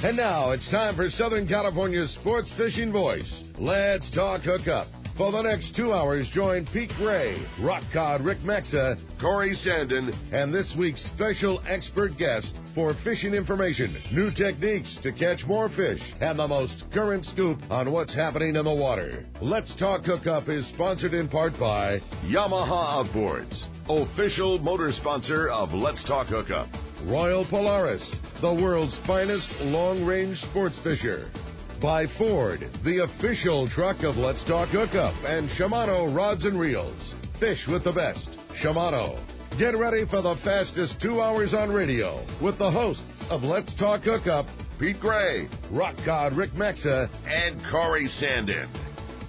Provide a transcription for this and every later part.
And now it's time for Southern California's sports fishing voice. Let's talk hookup. For the next 2 hours, join Pete Gray, Rock Cod Rick Maxa, Corey Sandin, and this week's special expert guest for fishing information, new techniques to catch more fish, and the most current scoop on what's happening in the water. Let's Talk Hookup is sponsored in part by Yamaha Outboards, official motor sponsor of Let's Talk Hookup. Royal Polaris, the world's finest long-range sports fisher. By Ford, the official truck of Let's Talk Hookup, and Shimano Rods and Reels. Fish with the best. Shimano. Get ready for the fastest 2 hours on radio with the hosts of Let's Talk Hookup, Pete Gray, Rock Cod Rick Maxa, and Corey Sandin.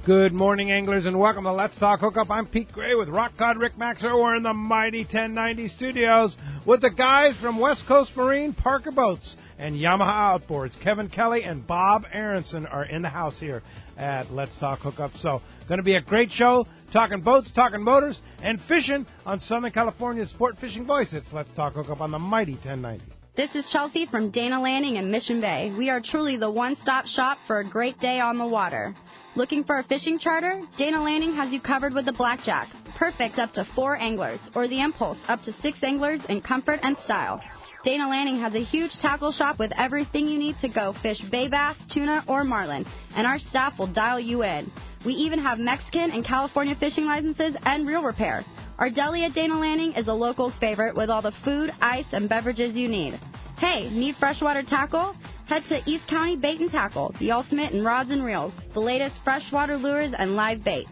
Good morning, anglers, and welcome to Let's Talk Hookup. I'm Pete Gray with Rock Cod Rick Maxa. We're in the mighty 1090 studios with the guys from West Coast Marine, Parker Boats, and Yamaha Outboards. Kevin Kelly and Bob Aronson are in the house here at Let's Talk Hookup. So, going to be a great show, talking boats, talking motors, and fishing on Southern California's sport fishing voice. It's Let's Talk Hookup on the mighty 1090. This is Chelsea from Dana Landing in Mission Bay. We are truly the one-stop shop for a great day on the water. Looking for a fishing charter? Dana Landing has you covered with the Blackjack, perfect up to 4 anglers, or the Impulse, up to 6 anglers in comfort and style. Dana Landing has a huge tackle shop with everything you need to go fish bay bass, tuna, or marlin, and our staff will dial you in. We even have Mexican and California fishing licenses and reel repair. Our deli at Dana Landing is a local's favorite with all the food, ice, and beverages you need. Hey, need freshwater tackle? Head to East County Bait and Tackle, the ultimate in rods and reels, the latest freshwater lures and live bait.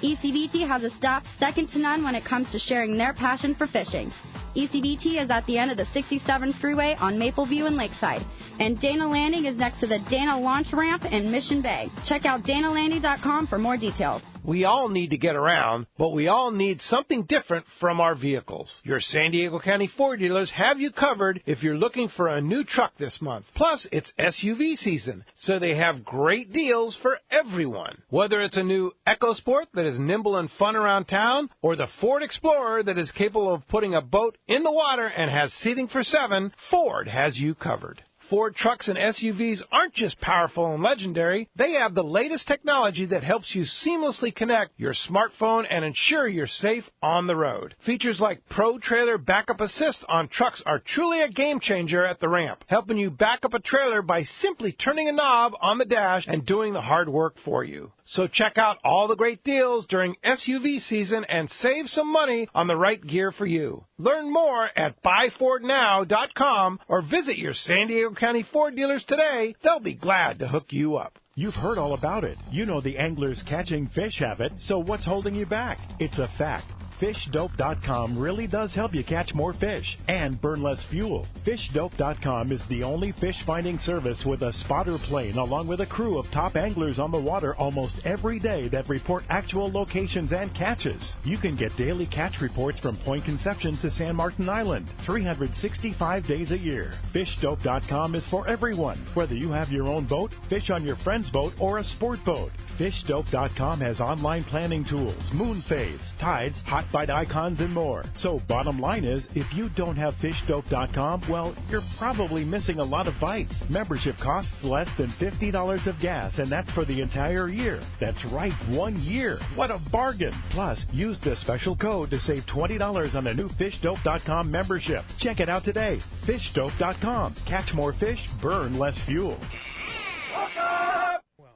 ECBT has a staff second to none when it comes to sharing their passion for fishing. ECBT is at the end of the 67 freeway on Mapleview and Lakeside, and Dana Landing is next to the Dana Launch Ramp in Mission Bay. Check out danalanding.com for more details. We all need to get around, but we all need something different from our vehicles. Your San Diego County Ford dealers have you covered if you're looking for a new truck this month. Plus, it's SUV season, so they have great deals for everyone. Whether it's a new EcoSport that is nimble and fun around town, or the Ford Explorer that is capable of putting a boat in the water and has seating for 7, Ford has you covered. Ford trucks and SUVs aren't just powerful and legendary. They have the latest technology that helps you seamlessly connect your smartphone and ensure you're safe on the road. Features like Pro Trailer Backup Assist on trucks are truly a game changer at the ramp, helping you back up a trailer by simply turning a knob on the dash and doing the hard work for you. So check out all the great deals during SUV season and save some money on the right gear for you. Learn more at buyfordnow.com or visit your San Diego County Ford dealers today. They'll be glad to hook you up. You've heard all about it. You know the anglers catching fish have it, so what's holding you back? It's a fact. FishDope.com really does help you catch more fish and burn less fuel. FishDope.com is the only fish finding service with a spotter plane along with a crew of top anglers on the water almost every day that report actual locations and catches. You can get daily catch reports from Point Conception to San Martin Island, 365 days a year. FishDope.com is for everyone, whether you have your own boat, fish on your friend's boat, or a sport boat. FishDope.com has online planning tools, moon phase, tides, hot bite icons, and more. So bottom line is, if you don't have FishDope.com, well, you're probably missing a lot of bites. Membership costs less than $50 of gas, and that's for the entire year. That's right, 1 year. What a bargain. Plus, use the special code to save $20 on a new FishDope.com membership. Check it out today. FishDope.com. Catch more fish, burn less fuel.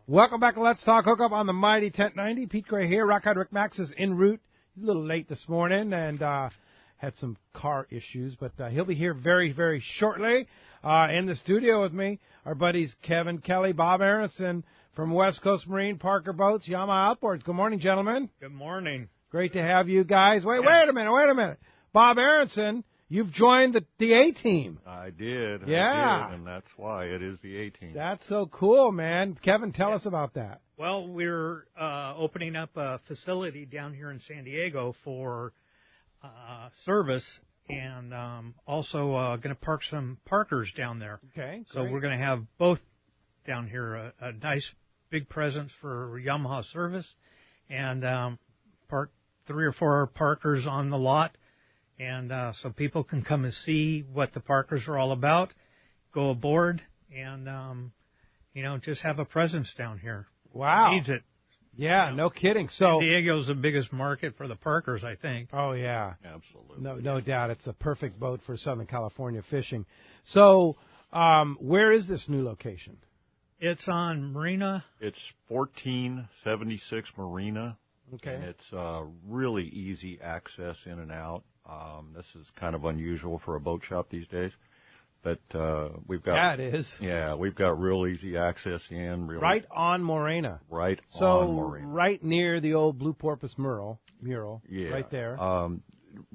Welcome back to Let's Talk Hookup on the mighty 1090. Pete Gray here. Rock Cod Rick Max is en route. He's a little late this morning and had some car issues, but he'll be here very, very shortly. In the studio with me, our buddies Kevin Kelly, Bob Aronson from West Coast Marine, Parker Boats, Yamaha Outboards. Good morning, gentlemen. Good morning. Great to have you guys. Wait a minute. Bob Aronson, you've joined the A-team. I did. Yeah. I did, and that's why it is the A-team. That's so cool, man. Kevin, tell us about that. Well, we're opening up a facility down here in San Diego for service, and also going to park some Parkers down there. Okay, so great. we're going to have both down here, a nice big presence for Yamaha service, and park 3 or 4 Parkers on the lot, and so people can come and see what the Parkers are all about, go aboard, and just have a presence down here. Wow. Needs it. Yeah, no kidding. So San Diego's the biggest market for the Parkers, I think. Oh yeah, Absolutely. no doubt. It's a perfect boat for Southern California fishing. So, where is this new location? It's on Marina. It's 1476 Marina. Okay. And it's really easy access in and out. This is kind of unusual for a boat shop these days. But we've got... Yeah, it is. Yeah, we've got real easy access in. Really, Right on Morena. Right So, on Morena. right near the old Blue Porpoise mural, Yeah. right there.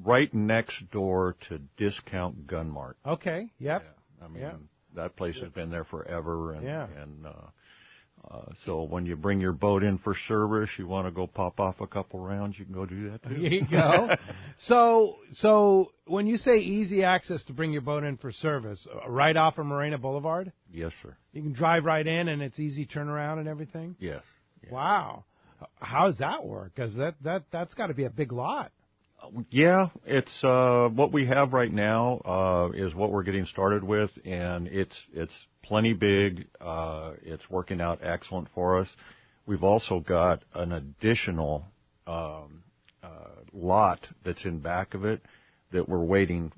Right next door to Discount Gun Mart. Okay, yep. Yeah. I mean, that place has been there forever. And, Yeah. so when you bring your boat in for service, you want to go pop off a couple rounds, you can go do that too. There you go. So when you say easy access to bring your boat in for service, right off of Morena Boulevard, Yes, sir. you can drive right in and it's easy turnaround and everything? Yes. Yeah. Wow. How does that work? Because that's got to be a big lot. Yeah, it's what we have right now is what we're getting started with, and it's plenty big. It's working out excellent for us. We've also got an additional lot that's in back of it that we're waiting.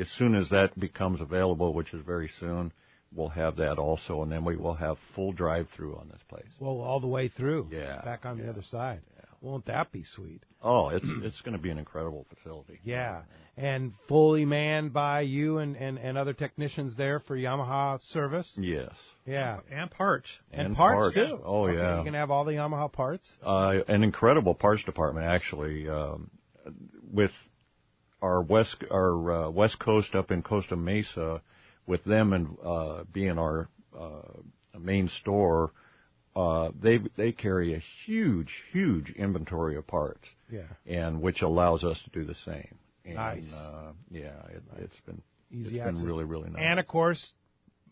As soon as that becomes available, which is very soon, we'll have that also, and then we will have full drive-through on this place. Well, all the way through. Yeah. Back on the other side. Yeah. Won't that be sweet? Oh, it's going to be an incredible facility. Yeah. And fully manned by you and other technicians there for Yamaha service? Yes. Yeah. And parts. And parts, too. Oh, okay, yeah. You can have all the Yamaha parts? An incredible parts department, actually, with our West Coast up in Costa Mesa, with them and being our main store. They carry a huge inventory of parts. Yeah. And which allows us to do the same. And, nice. It's been easy it's access. been really nice. And of course,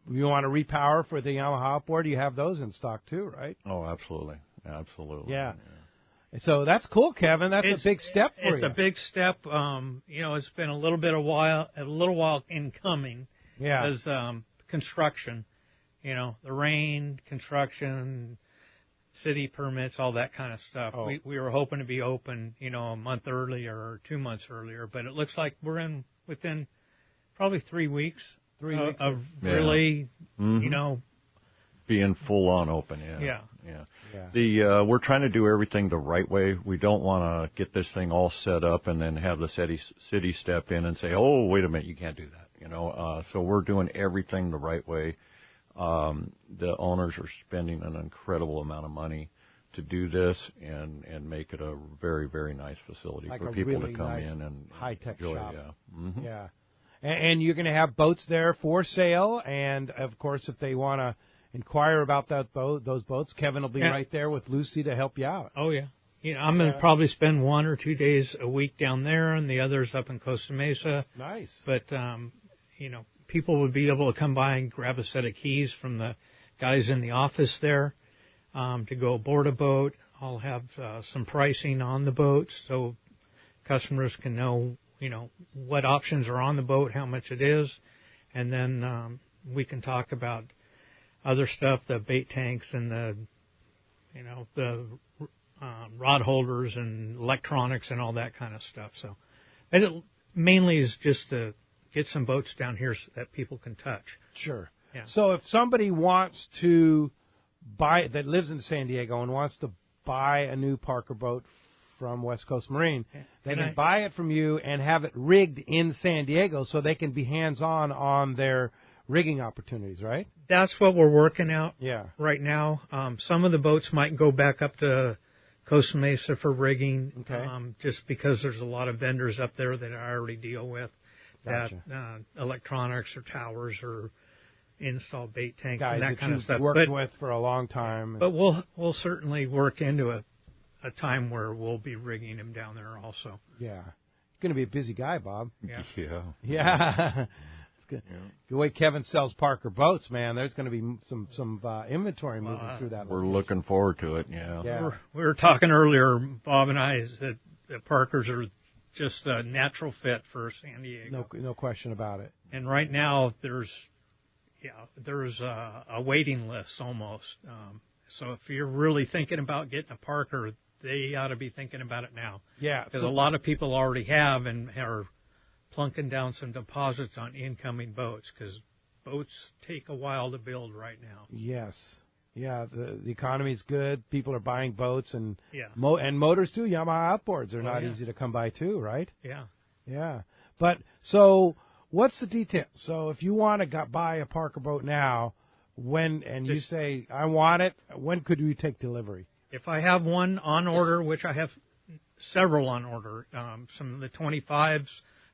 you want to repower for the Yamaha outboard, you have those in stock too, right? Oh, absolutely. Yeah. So that's cool, Kevin. That's a big step for you. It's a big step. It's been a little while in coming. Yeah. As construction, the rain, construction, city permits, all that kind of stuff. Oh. We were hoping to be open, a month earlier or 2 months earlier, but it looks like we're within probably 3 weeks. 3 weeks of really, being full on open. Yeah. We're trying to do everything the right way. We don't want to get this thing all set up and then have the city step in and say, "Oh, wait a minute, you can't do that." So we're doing everything the right way. The owners are spending an incredible amount of money to do this and make it a very, very nice facility like for a people really to come nice in and high-tech enjoy. shop. Yeah. Mm-hmm. Yeah. And you're going to have boats there for sale, and of course, if they want to inquire about those boats, Kevin will be right there with Lucy to help you out. Oh yeah. I'm going to probably spend 1 or 2 days a week down there, and the others up in Costa Mesa. Nice. But people would be able to come by and grab a set of keys from the guys in the office there to go aboard a boat. I'll have some pricing on the boats so customers can know, what options are on the boat, how much it is, and then we can talk about other stuff, the bait tanks and the rod holders and electronics and all that kind of stuff. So it mainly is just to get some boats down here so that people can touch. Sure. Yeah. So if somebody wants to that lives in San Diego and wants to buy a new Parker boat from West Coast Marine, they can buy it from you and have it rigged in San Diego so they can be hands-on on their rigging opportunities, right? That's what we're working out right now. Some of the boats might go back up to Costa Mesa for rigging, just because there's a lot of vendors up there that I already deal with. Gotcha. That electronics or towers or install bait tanks Guys and that that kind of you've stuff. worked with for a long time. But we'll certainly work into a time where we'll be rigging them down there also. Yeah. You're going to be a busy guy, Bob. Yeah. It's good. Yeah. The way Kevin sells Parker boats, man, there's going to be some inventory moving through that. We're looking forward to it, yeah. We were talking earlier, Bob and I, is that the Parkers are just a natural fit for San Diego. No question about it. And right now, there's, there's a waiting list almost. So if you're really thinking about getting a Parker, they ought to be thinking about it now. Yeah. Because a lot of people already have and are plunking down some deposits on incoming boats because boats take a while to build right now. Yes. Yeah, the economy's good. People are buying boats and Yeah. and motors too. Yamaha outboards are not easy to come by too, right? Yeah. Yeah. But so what's the detail? So if you want to buy a Parker boat now, you say I want it, when could we take delivery? If I have one on order, which I have several on order, some of the 25s,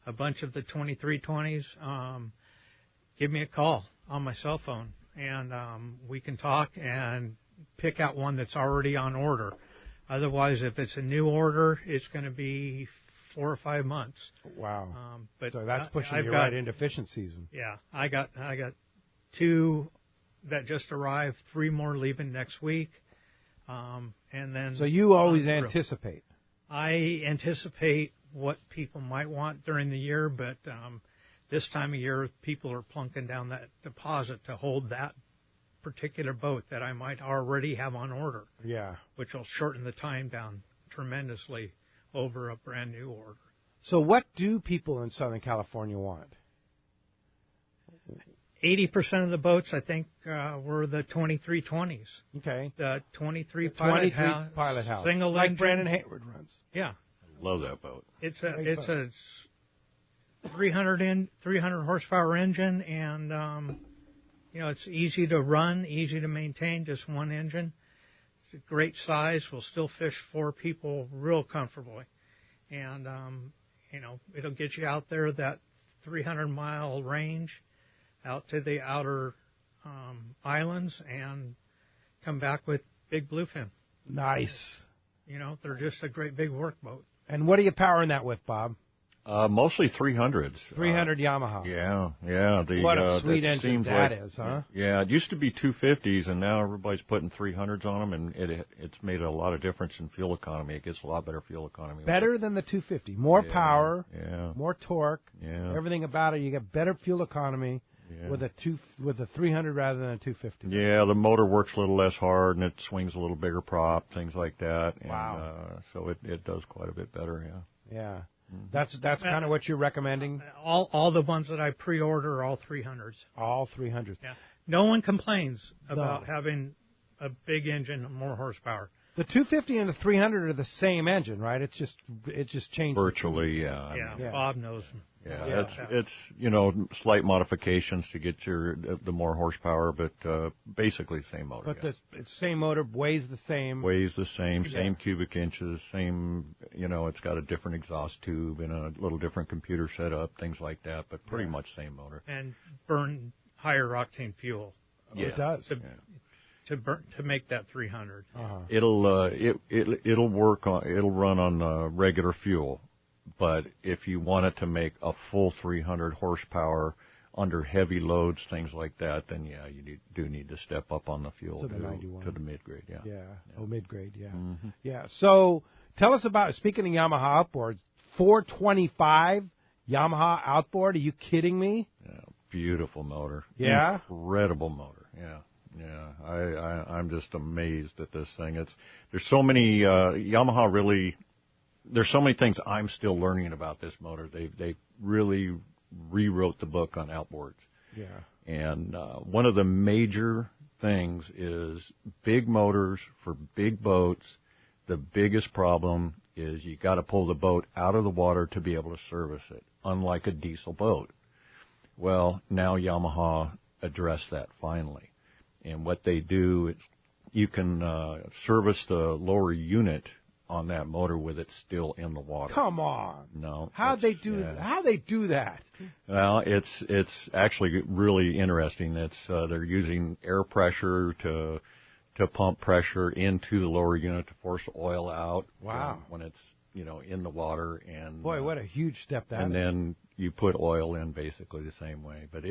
a bunch of the 2320s, give me a call on my cell phone. And we can talk and pick out one that's already on order. Otherwise, if it's a new order, it's going to be 4 or 5 months. Wow! But so that's pushing you right into fishing season. Yeah, I got 2 that just arrived, 3 more leaving next week, and then. So you always anticipate. I anticipate what people might want during the year, but. This time of year, people are plunking down that deposit to hold that particular boat that I might already have on order. Yeah. Which will shorten the time down tremendously over a brand new order. So what do people in Southern California want? 80% of the boats, I think, were the 2320s. Okay. The 23 Pilot House. Single like engine. Brandon Hayward runs. Yeah. Love that boat. It's a 300 horsepower engine, and it's easy to run, easy to maintain, just one engine. It's a great size, will still fish 4 people real comfortably, and it'll get you out there that 300-mile range out to the outer islands and come back with big bluefin. Nice. They're just a great big workboat. And what are you powering that with, Bob? Mostly 300s. 300 Yamaha. Yeah. What a sweet engine that is, huh? Yeah, it used to be 250s, and now everybody's putting 300s on them, and it's made a lot of difference in fuel economy. It gets a lot better fuel economy. Better than the 250. More power, more torque, everything about it. You get better fuel economy with a 300 rather than a 250. Yeah, the motor works a little less hard, and it swings a little bigger prop, things like that. Wow. And, so it does quite a bit better, Yeah. That's kind of what you're recommending? All the ones that I pre-order are all 300s. All 300s. Yeah. No one complains about having a big engine and more horsepower. The 250 and the 300 are the same engine, right? It just changed. Virtually, Yeah, Bob knows. Yeah, it's slight modifications to get the more horsepower, but basically the same motor. But the same motor weighs the same. Weighs the same, same cubic inches, same. It's got a different exhaust tube and a little different computer setup, things like that. But pretty much same motor. And burn higher octane fuel. Yeah, it does. To make that 300. It'll work on. It'll run on regular fuel. But if you wanted to make a full 300 horsepower under heavy loads, things like that, then you do need to step up on the fuel to the mid-grade. Mid-grade, Mm-hmm. Yeah. So tell us about, speaking of Yamaha outboards, 425 Yamaha outboard. Are you kidding me? Yeah, beautiful motor. Yeah, incredible motor. Yeah. I'm just amazed at this thing. There's so many Yamaha really. There's so many things I'm still learning about this motor. They really rewrote the book on outboards. Yeah. And one of the major things is big motors for big boats. The biggest problem is you got to pull the boat out of the water to be able to service it, unlike a diesel boat. Well, now Yamaha addressed that finally. And what they do is you can service the lower unit on that motor with it still in the water. Come on. No. How'd they do that? Well, it's actually really interesting. They're using air pressure to pump pressure into the lower unit to force oil out. Wow. When it's in the water, and boy, what a huge step that and is. then you put oil in basically the same way. But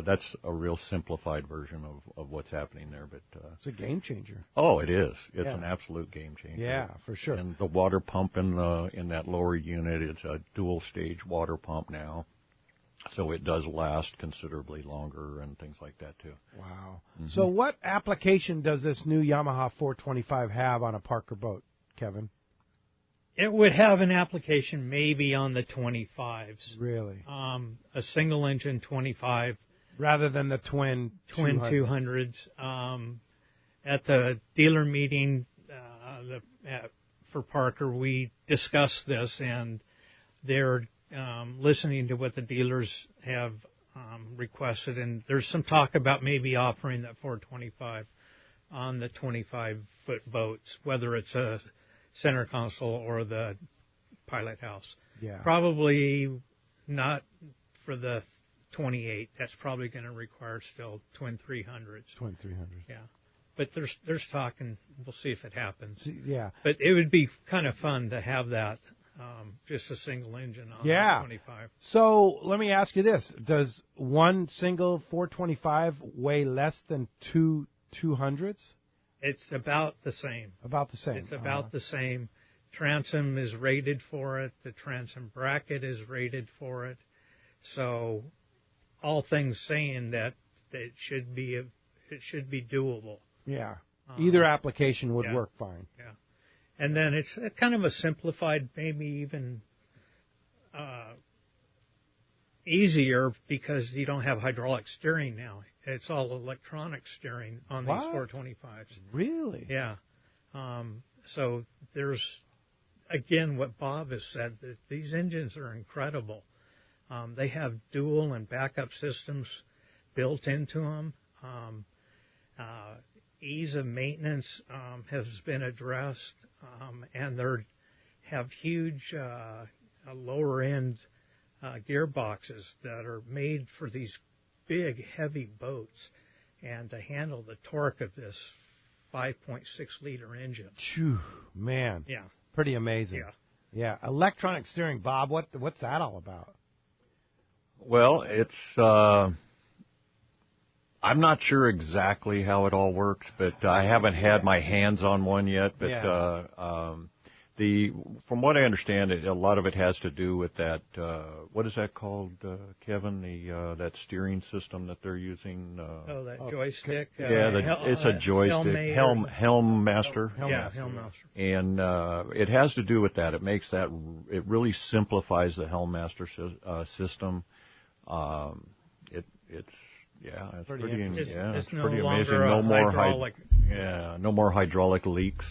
that's a real simplified version of what's happening there. But it's a game changer. Oh, it is. It's an absolute game changer. Yeah, for sure. And the water pump in that lower unit, it's a dual stage water pump now. So it does last considerably longer and things like that, too. Wow. So what application does this new Yamaha 425 have on a Parker boat, Kevin? It would have an application maybe on the 25s. Really? A single-engine 25. Rather than the twin 200s. At the dealer meeting for Parker, we discussed this, and they're listening to what the dealers have requested, and there's some talk about maybe offering that 425 on the 25-foot boats, whether it's a center console or the pilot house. Yeah. Probably not for the 28. That's probably going to require still twin 300s. Twin 300s. Yeah. But there's talk, and we'll see if it happens. Yeah. But it would be kind of fun to have that, just a single engine on the 25. So let me ask you this. Does one single 425 weigh less than two 200s? It's about the same. About the same. It's about the same. Transom is rated for it. The transom bracket is rated for it. So all things saying that it should be doable. Yeah. Either application would work fine. Yeah. And then it's kind of a simplified, maybe even easier because you don't have hydraulic steering now. It's all electronic steering on these 425s. Really? Yeah. So there's, again, what Bob has said, that these engines are incredible. They have dual and backup systems built into them. Ease of maintenance has been addressed, and they have huge lower-end gearboxes that are made for these big, heavy boats and to handle the torque of this 5.6-liter engine. Phew, man. Yeah. Pretty amazing. Yeah. Yeah. Electronic steering, Bob, what's that all about? Well, it's I'm not sure exactly how it all works, but I haven't had my hands on one yet. But from what I understand, a lot of it has to do with that. What is that called, Kevin? That steering system that they're using. That joystick. It's a joystick. Helm Master. Helm Master. And it has to do with that. It makes that. It really simplifies the Helm Master system. It's pretty amazing. No more hydraulic. No more hydraulic leaks.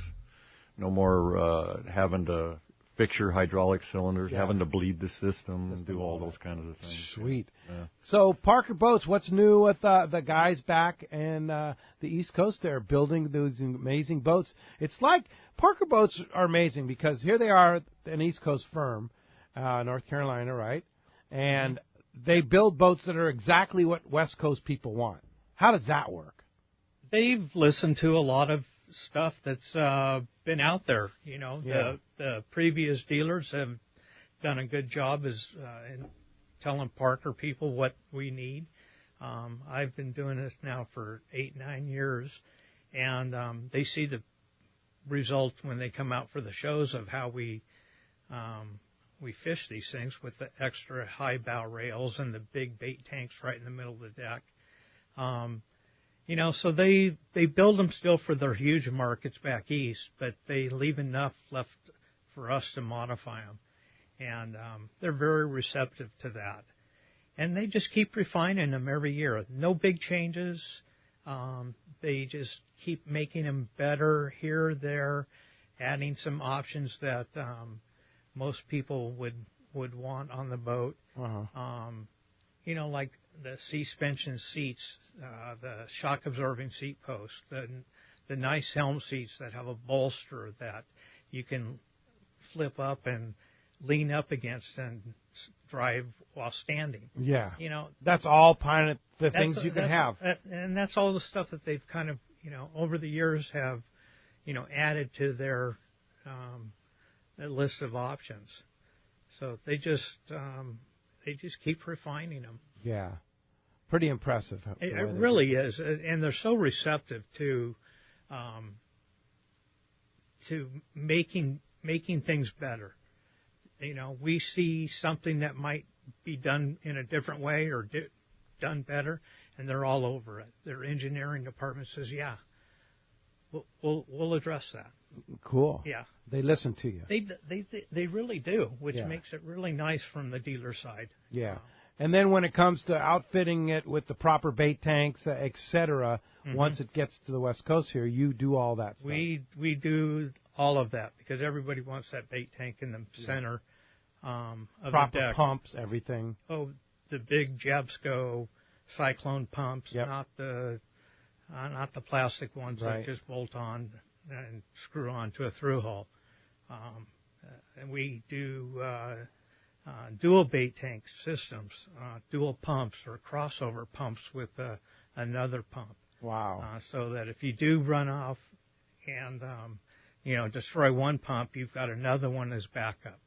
No more having to fix your hydraulic cylinders, having to bleed the system and do all those kinds of things. Sweet. Yeah. So Parker Boats, what's new with the guys back in the East Coast there building those amazing boats? It's like Parker Boats are amazing because here they are, an East Coast firm, North Carolina, right? And they build boats that are exactly what West Coast people want. How does that work? They've listened to a lot of stuff that's been out there. You know, the previous dealers have done a good job in telling Parker people what we need. I've been doing this now for 8-9 years, and they see the results when they come out for the shows of how we fish these things with the extra high bow rails and the big bait tanks right in the middle of the deck. You know, so they build them still for their huge markets back east, but they leave enough left for us to modify them. And they're very receptive to that. And they just keep refining them every year. No big changes. They just keep making them better here, there, adding some options that most people would want on the boat. You know, like the suspension seats, the shock-absorbing seat posts, the nice helm seats that have a bolster that you can flip up and lean up against and drive while standing. Yeah. You know, that's all kind of the things you can have. And that's all the stuff that they've kind of, you know, over the years have, you know, added to their list of options. So they just keep refining them. Yeah. Pretty impressive. It really is. And they're so receptive to making things better. You know, we see something that might be done in a different way or done better, and they're all over it. Their engineering department says, yeah, we'll address that. Cool. Yeah. They listen to you. They really do, which Yeah. makes it really nice from the dealer side. Yeah. And then when it comes to outfitting it with the proper bait tanks, et cetera, once it gets to the West Coast here, you do all that stuff. We do all of that because everybody wants that bait tank in the center of proper the deck. pumps, everything. Oh, the big Jabsco Cyclone pumps, Yep. not the plastic ones Right. that just bolt on and screw on to a through hull. And we do dual bait tank systems, dual pumps or crossover pumps with another pump. Wow. So that if you do run off and destroy one pump, you've got another one as backup,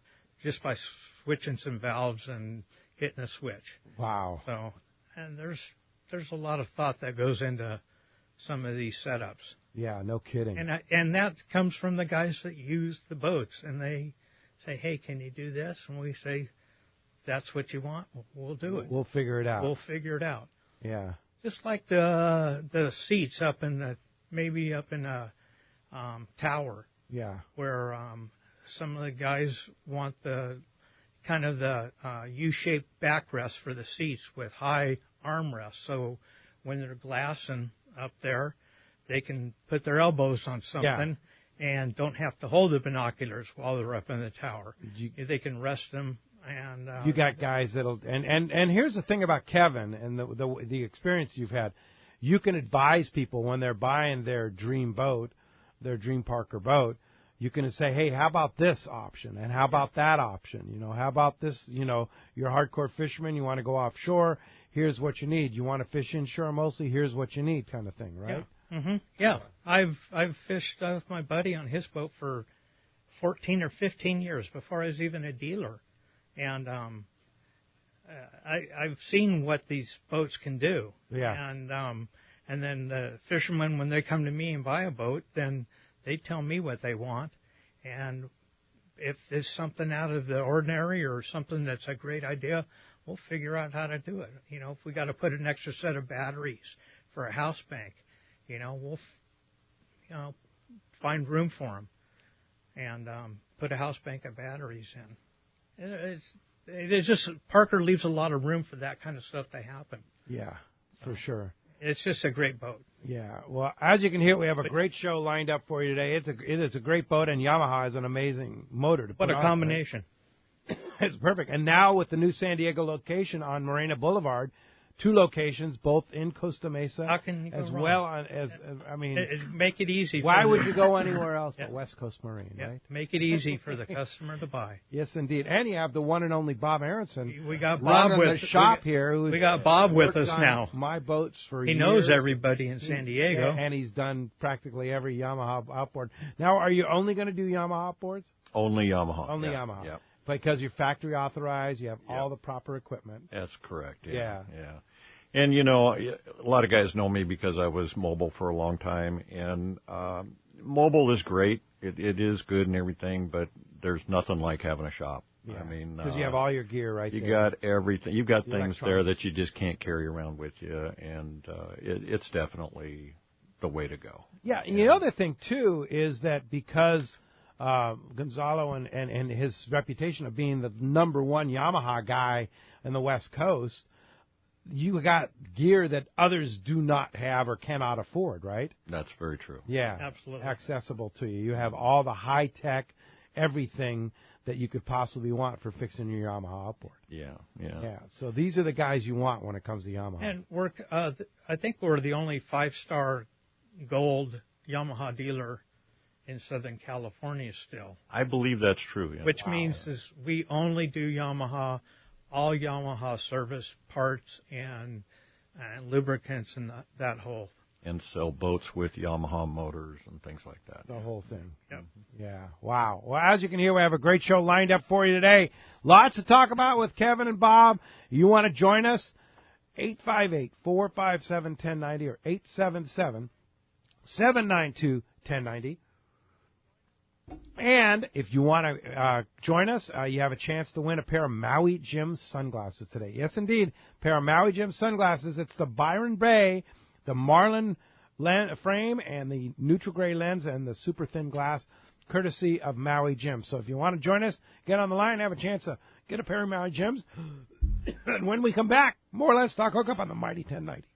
just by switching some valves and hitting a switch. Wow. So, and there's a lot of thought that goes into some of these setups. Yeah, no kidding. And that comes from the guys that use the boats, and they say, "Hey, can you do this?" And we say, "That's what you want. We'll do it. We'll figure it out. We'll figure it out." Yeah. Just like the seats up in a tower, Yeah. where some of the guys want the kind of the U-shaped backrest for the seats with high armrests. So when they're glassing up there, they can put their elbows on something and don't have to hold the binoculars while they're up in the tower. They can rest them. And you got guys that'll and here's the thing about Kevin and the experience you've had. You can advise people when they're buying their dream boat, their dream Parker boat. You can say, hey, how about this option? And how about that option? You know, how about this? You know, you're a hardcore fisherman. You want to go offshore. Here's what you need. You want to fish inshore mostly. Here's what you need, kind of thing, right? Yeah. Mm-hmm. Yeah. I've fished with my buddy on his boat for 14 or 15 years before I was even a dealer. And I've seen what these boats can do. Yes. And then the fishermen, when they come to me and buy a boat, then they tell me what they want. And if there's something out of the ordinary or something that's a great idea, we'll figure out how to do it. You know, if we got to put an extra set of batteries for a house bank, we'll find room for them and put a house bank of batteries in. It's just Parker leaves a lot of room for that kind of stuff to happen. Yeah, for sure. It's just a great boat. Yeah. Well, as you can hear, we have a great show lined up for you today. It is a great boat, and Yamaha is an amazing motor to put on. What a combination. It's perfect. And now with the new San Diego location on Morena Boulevard, 2 locations, both in Costa Mesa, how can you go as wrong? well as make it easy. Why would you go anywhere else but West Coast Marine, right? Make it easy for the customer to buy. Yes, indeed. And you have the one and only Bob Aronson. We got Bob with the shop here. We got Bob with us now. My boats for years. He knows everybody in San Diego, and he's done practically every Yamaha outboard. Now, are you only going to do Yamaha outboards? Only Yamaha. Only Yamaha. Yeah. Because you're factory authorized, you have all the proper equipment. That's correct. Yeah. And, a lot of guys know me because I was mobile for a long time. And mobile is great. It is good and everything, but there's nothing like having a shop. Yeah. I mean, because you have all your gear right there. You got everything. You've got things there that you just can't carry around with you. And it's definitely the way to go. Yeah. And the other thing, too, is that because Gonzalo and his reputation of being the number one Yamaha guy in the West Coast, you got gear that others do not have or cannot afford, right? That's very true. Yeah, absolutely accessible to you. You have all the high tech, everything that you could possibly want for fixing your Yamaha outboard. Yeah. So these are the guys you want when it comes to Yamaha. And I think we're the only 5-star gold Yamaha dealer in Southern California still. I believe that's true. Yeah. Which means is we only do Yamaha, all Yamaha service parts and lubricants and that whole. And sell boats with Yamaha motors and things like that. The whole thing. Yep. Yeah. Wow. Well, as you can hear, we have a great show lined up for you today. Lots to talk about with Kevin and Bob. You want to join us? 858-457-1090 or 877-792-1090. And if you want to join us, you have a chance to win a pair of Maui Jim sunglasses today. Yes, indeed, a pair of Maui Jim sunglasses. It's the Byron Bay, the Marlin frame, and the neutral gray lens, and the super thin glass, courtesy of Maui Jim. So if you want to join us, get on the line, have a chance to get a pair of Maui Jims. And when we come back, more or less talk hookup on the Mighty 1090.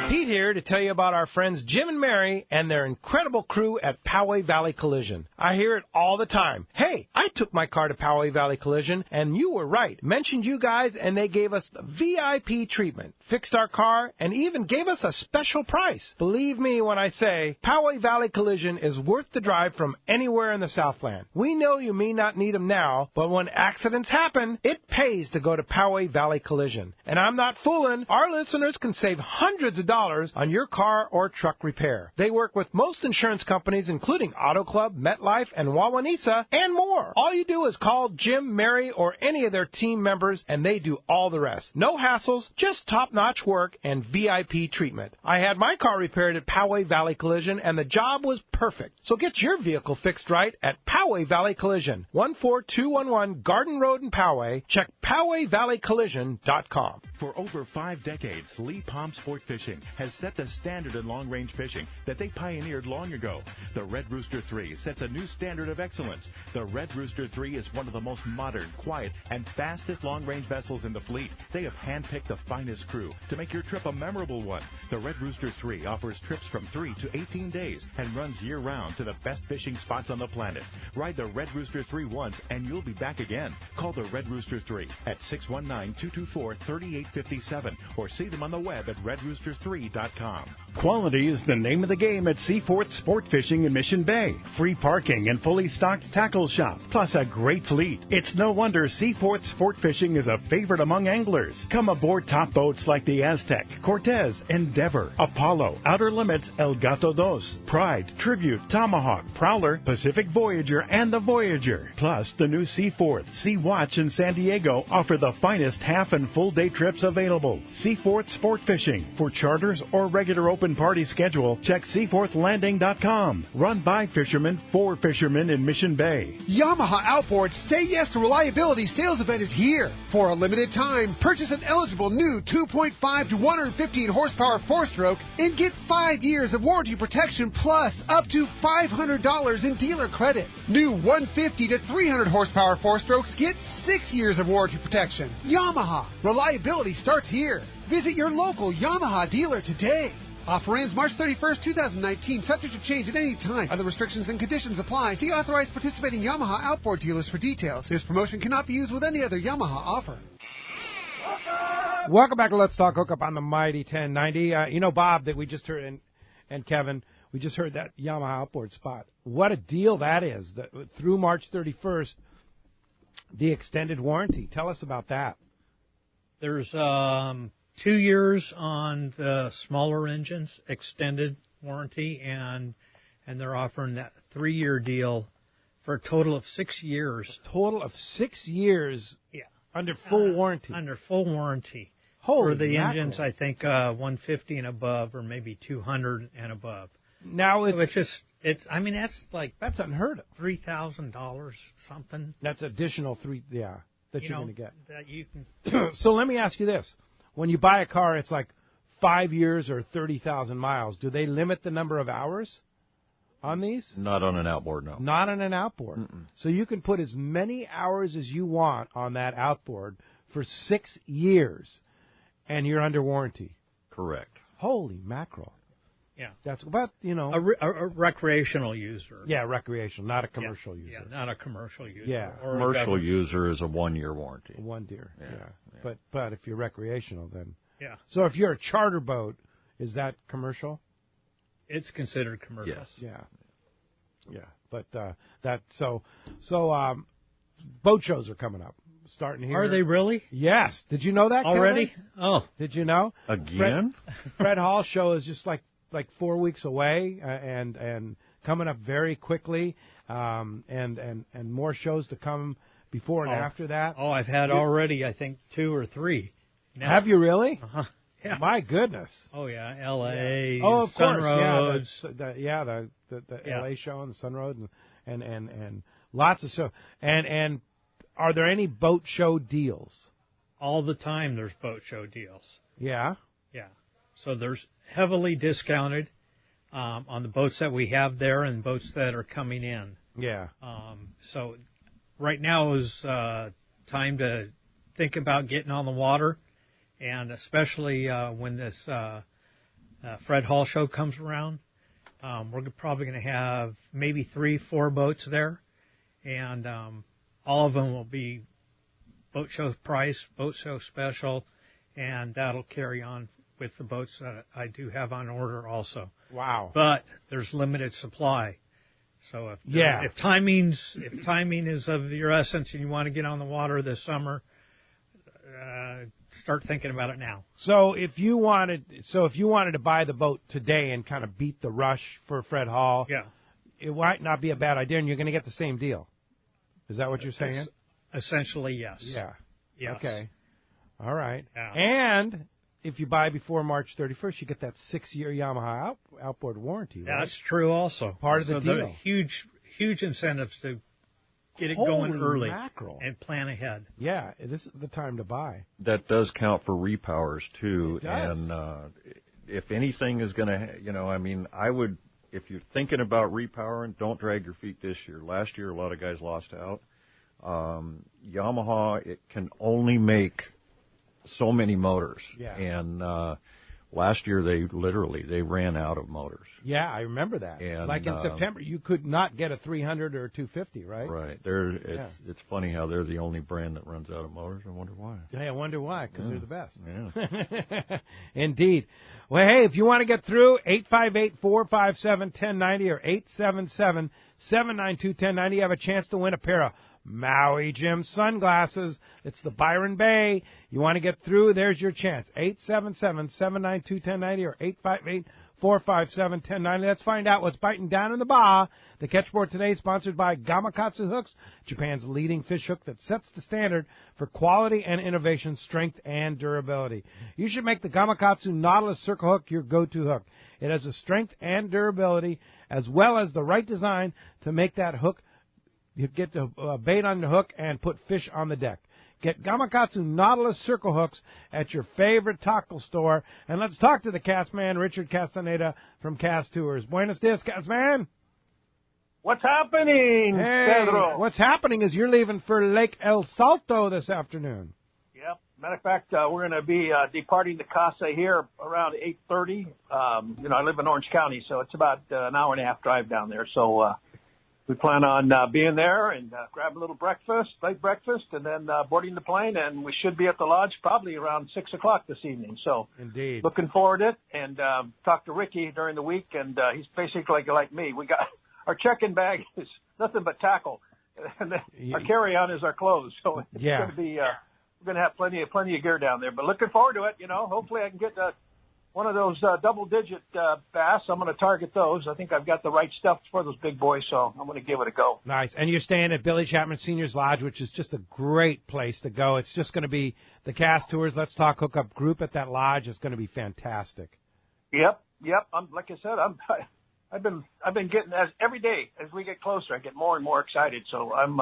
Pete here to tell you about our friends Jim and Mary and their incredible crew at Poway Valley Collision. I hear it all the time. Hey, I took my car to Poway Valley Collision, and you were right. Mentioned you guys, and they gave us the VIP treatment, fixed our car, and even gave us a special price. Believe me when I say Poway Valley Collision is worth the drive from anywhere in the Southland. We know you may not need them now, but when accidents happen, it pays to go to Poway Valley Collision. And I'm not fooling. Our listeners can save hundreds of dollars on your car or truck repair. They work with most insurance companies, including Auto Club, MetLife, and Wawanesa, and more. All you do is call Jim, Mary, or any of their team members, and they do all the rest. No hassles, just top-notch work and VIP treatment. I had my car repaired at Poway Valley Collision, and the job was perfect. So get your vehicle fixed right at Poway Valley Collision, 14211 Garden Road in Poway. Check PowayValleyCollision.com. For over 5 decades, Lee Palm Sport Fishing has set the standard in long-range fishing that they pioneered long ago. The Red Rooster 3 sets a new standard of excellence. The Red Rooster 3 is one of the most modern, quiet, and fastest long-range vessels in the fleet. They have handpicked the finest crew to make your trip a memorable one. The Red Rooster 3 offers trips from 3 to 18 days and runs year-round to the best fishing spots on the planet. Ride the Red Rooster 3 once and you'll be back again. Call the Red Rooster 3 at 619-224-3857 or see them on the web at redrooster3.com. Quality is the name of the game at Seaforth Sport Fishing in Mission Bay. Free parking and fully stocked tackle shop, plus a great fleet. It's no wonder Seaforth Sport Fishing is a favorite among anglers. Come aboard top boats like the Aztec, Cortez, Endeavor, Apollo, Outer Limits, El Gato Dos, Pride, Tribute, Tomahawk, Prowler, Pacific Voyager, and the Voyager. Plus, the new Seaforth, Sea Watch, and San Diego offer the finest half and full day trips available. Seaforth Sport Fishing. For charters or regular open party schedule, check seaforthlanding.com. Run by fishermen for fishermen in Mission Bay. Yamaha Outboard's Say Yes to Reliability sales event is here. For a limited time, purchase an eligible new 2.5 to 115 horsepower 4-stroke and get 5 years of warranty protection plus up to $500 in dealer credit. New 150 to 300 horsepower 4-strokes get 6 years of warranty protection. Yamaha. Reliability starts here. Visit your local Yamaha dealer today. Offer ends March 31st, 2019, subject to change at any time. Other restrictions and conditions apply. See authorized participating Yamaha outboard dealers for details. This promotion cannot be used with any other Yamaha offer. Welcome back to Let's Talk Hookup on the Mighty 1090. Bob, that we just heard, and Kevin, we just heard that Yamaha outboard spot. What a deal that is. Through March 31st, the extended warranty. Tell us about that. There's 2 years on the smaller engines, extended warranty, and they're offering that 3-year deal for a total of 6 years. A total of 6 years. Yeah. Under full warranty. Under full warranty. Holy for the mackerel. engines, I think 150 and above, or maybe 200 and above. Now that's unheard of. $3,000 something. That's additional that you're going to get. That you can. So let me ask you this: when you buy a car, it's like 5 years or 30,000 miles. Do they limit the number of hours on these? Not on an outboard, no. Not on an outboard. Mm-mm. So you can put as many hours as you want on that outboard for 6 years, and you're under warranty. Correct. Holy mackerel. Yeah. That's about, a recreational user. Yeah, recreational, not a commercial user. Yeah, not a commercial user. Yeah. Or commercial user is a 1-year warranty. 1 year, yeah. But if you're recreational, then. Yeah. So if you're a charter boat, is that commercial? It's considered commercial. Yes. Yeah. But boat shows are coming up. Starting here. Are they really? Yes. Did you know that, already? Kevin? Oh. Did you know? Again? Fred Hall show is just like 4 weeks away, and coming up very quickly, and more shows to come before and after that. Oh, I've had already, I think, 2 or 3. Now. Have you really? Uh-huh. Yeah. My goodness. Oh yeah, L.A. Oh, of Sun course. Roads. The L.A. show and the Sun Road, and lots of show. And are there any boat show deals? All the time there's boat show deals. Yeah. Yeah. So there's heavily discounted on the boats that we have there and boats that are coming in. Yeah. So right now is time to think about getting on the water, and especially when this Fred Hall show comes around. We're probably going to have maybe 3-4 boats there, and all of them will be boat show price, boat show special, and that'll carry on with the boats that I do have on order also. Wow. But there's limited supply. So if timing is of your essence and you want to get on the water this summer, start thinking about it now. So if you wanted to buy the boat today and kind of beat the rush for Fred Hall, it might not be a bad idea, and you're going to get the same deal. Is that what you're saying? Essentially, yes. Yeah. Yes. Okay. All right. Yeah. And if you buy before March 31st, you get that 6-year Yamaha outboard warranty, right? That's true also. Part of the deal. Huge incentives to get it Holy going early mackerel. and plan ahead. Yeah, this is the time to buy. That does count for repowers, too. It does. And if anything is going to, I would, if you're thinking about repowering, don't drag your feet this year. Last year, a lot of guys lost out. Yamaha, it can only make so many motors. Yeah. And last year, they ran out of motors. Yeah, I remember that. And, like in September, you could not get a 300 or a 250, right? Right. It's funny how they're the only brand that runs out of motors. I wonder why. Yeah, I wonder why, because they're the best. Yeah. Indeed. Well, hey, if you want to get through, 858-457-1090 or 877-792-1090, you have a chance to win a pair of Maui Jim sunglasses. It's the Byron Bay. You want to get through, there's your chance. 877-792-1090 or 858-457-1090. Let's find out what's biting down in the Baja. The Catchboard today is sponsored by Gamakatsu Hooks, Japan's leading fish hook that sets the standard for quality and innovation, strength, and durability. You should make the Gamakatsu Nautilus Circle Hook your go-to hook. It has the strength and durability as well as the right design to make that hook. You get the bait on the hook and put fish on the deck. Get Gamakatsu Nautilus Circle Hooks at your favorite tackle store. And let's talk to the cast man, Richard Castaneda from Cast Tours. Buenos dias, cast man. What's happening, Pedro? What's happening is you're leaving for Lake El Salto this afternoon. Yep. Matter of fact, we're going to be departing the Casa here around 8:30. I live in Orange County, so it's about an hour and a half drive down there. So we plan on being there and grab a little late breakfast, and then boarding the plane, and we should be at the lodge probably around 6 o'clock this evening. So indeed, looking forward to it, and talked to Ricky during the week, and he's basically like me. We got our check-in bag is nothing but tackle, and our carry-on is our clothes. So it's going to be we're going to have plenty of gear down there. But looking forward to it. Hopefully I can get one of those double-digit bass. I'm going to target those. I think I've got the right stuff for those big boys, so I'm going to give it a go. Nice. And you're staying at Billy Chapman Senior's Lodge, which is just a great place to go. It's just going to be the Cast Tours Let's Talk Hookup group at that lodge. It's going to be fantastic. Yep. Like I said, I've been getting every day as we get closer, I get more and more excited. So I'm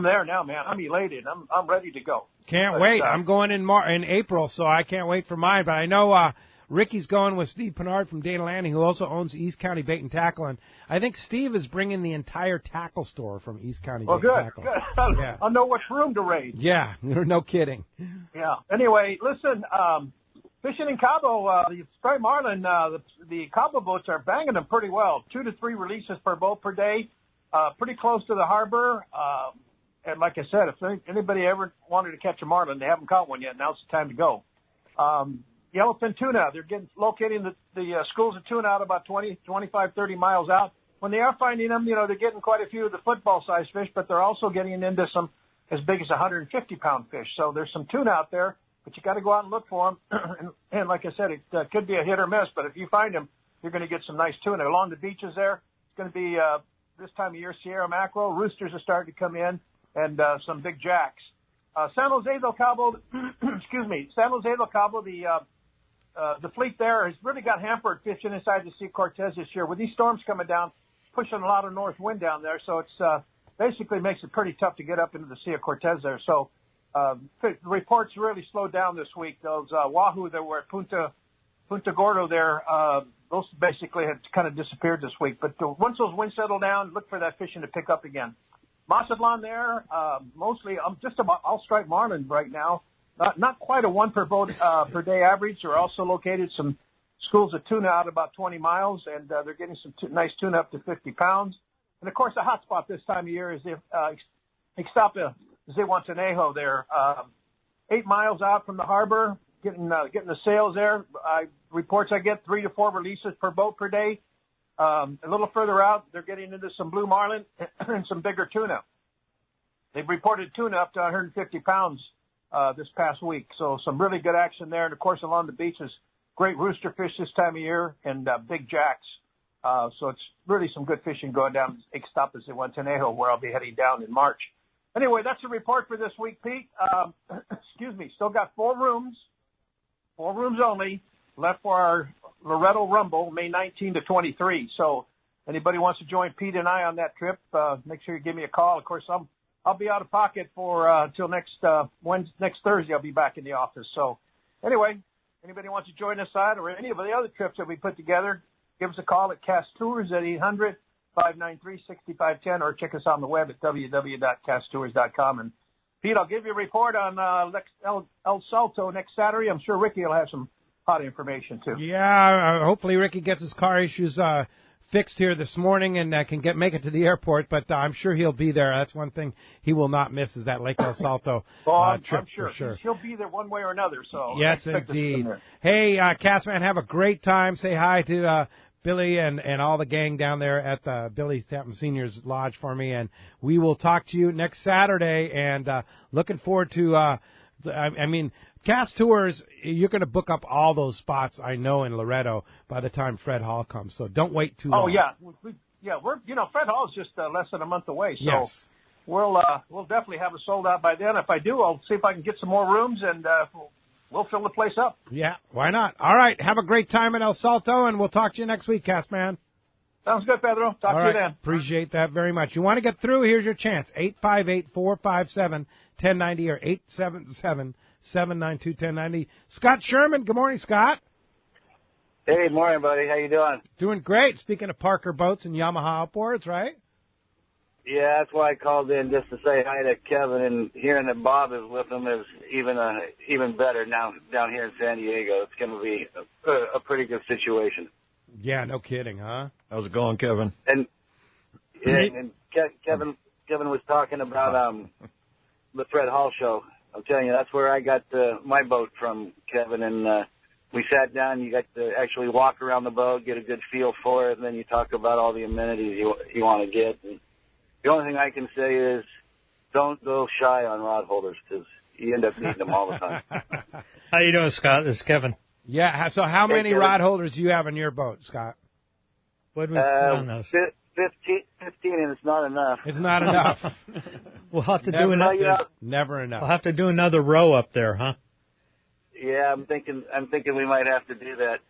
there now, man. I'm elated. I'm ready to go. Can't wait. I'm going in April, so I can't wait for mine. But I know Ricky's going with Steve Pinard from Dana Landing, who also owns East County Bait and Tackle. And I think Steve is bringing the entire tackle store from East County Bait and Tackle. Good. I'll know which room to raid. Yeah, no kidding. Yeah. Anyway, listen, fishing in Cabo, the Spray Marlin, the Cabo boats are banging them pretty well. 2 to 3 releases per boat per day, pretty close to the harbor. And like I said, if anybody ever wanted to catch a marlin, they haven't caught one yet. Now's the time to go. Yellowfin tuna, they're locating the schools of tuna out about 20, 25, 30 miles out. When they are finding them, they're getting quite a few of the football-sized fish, but they're also getting into some as big as 150-pound fish. So there's some tuna out there, but you got to go out and look for them. and like I said, it could be a hit or miss, but if you find them, you're going to get some nice tuna. Along the beaches there, it's going to be this time of year Sierra mackerel. Roosters are starting to come in, and some big jacks. San Jose del Cabo, San Jose del Cabo, the fleet there has really got hampered fishing inside the Sea Cortez this year. With these storms coming down, pushing a lot of north wind down there, so it's basically makes it pretty tough to get up into the Sea of Cortez there. So the reports really slowed down this week. Those wahoo that were at Punta Gordo there, those basically have kind of disappeared this week. But once those winds settle down, look for that fishing to pick up again. Mazatlan there, mostly just about all striped marlin right now. Not quite a one per boat per day average. There are also located some schools of tuna out about 20 miles, and they're getting some nice tuna up to 50 pounds. And, of course, the hot spot this time of year is Ixtapa Zihuatanejo there, 8 miles out from the harbor, getting the sails there. Reports I get 3 to 4 releases per boat per day. A little further out, they're getting into some blue marlin and some bigger tuna. They've reported tuna up to 150 pounds this past week, so some really good action there. And, of course, along the beaches, great rooster fish this time of year and big jacks. So it's really some good fishing going down Ixtapa Zihuatanejo, where I'll be heading down in March. Anyway, that's the report for this week, Pete. Excuse me. Still got 4 rooms only left for our Loretto Rumble, May 19 to 23. So anybody wants to join Pete and I on that trip, make sure you give me a call. Of course, I'll be out of pocket for until next Thursday. I'll be back in the office. So anyway, anybody wants to join us on or any of the other trips that we put together, give us a call at Cast Tours at 800-593-6510 or check us on the web at www.casttours.com. And Pete, I'll give you a report on El Salto next Saturday. I'm sure Ricky will have some hot information too. Yeah, hopefully Ricky gets his car issues fixed here this morning and can make it to the airport, but I'm sure he'll be there. That's one thing he will not miss is that Lake El Salto trip. I'm sure. For sure. He'll be there one way or another. So yes, indeed. Hey, Cassman, have a great time. Say hi to Billy and all the gang down there at the Billy Tappan Seniors Lodge for me, and we will talk to you next Saturday, and looking forward to, I mean, Cast Tours, you're going to book up all those spots, I know, in Loretto by the time Fred Hall comes, so don't wait too long. Oh, yeah. We're Fred Hall's just less than a month away, so yes. We'll definitely have it sold out by then. If I do, I'll see if I can get some more rooms, and we'll fill the place up. Yeah, why not? All right, have a great time in El Salto, and we'll talk to you next week, Castman. Sounds good, Pedro. Talk to you then. Appreciate that very much. You want to get through, here's your chance. 858-457-1090 or 877-792-1090. Scott Sherman. Good morning, Scott. Hey, morning, buddy. How you doing? Doing great. Speaking of Parker Boats and Yamaha Outboards, right? Yeah, that's why I called in, just to say hi to Kevin, and hearing that Bob is with him is even better now down here in San Diego. It's going to be a pretty good situation. Yeah, no kidding, huh? How's it going, Kevin? And Kevin was talking about the Fred Hall show. I'm telling you, that's where I got my boat from, Kevin, and we sat down. You got to actually walk around the boat, get a good feel for it, and then you talk about all the amenities you want to get. And the only thing I can say is don't go shy on rod holders because you end up needing them all the time. How you doing, Scott? This is Kevin. Yeah, so how many rod holders do you have on your boat, Scott? What do we put on those? 15, and it's not enough. It's not enough. We'll have to do another. Never enough. We'll have to do another row up there, huh? Yeah, I'm thinking we might have to do that.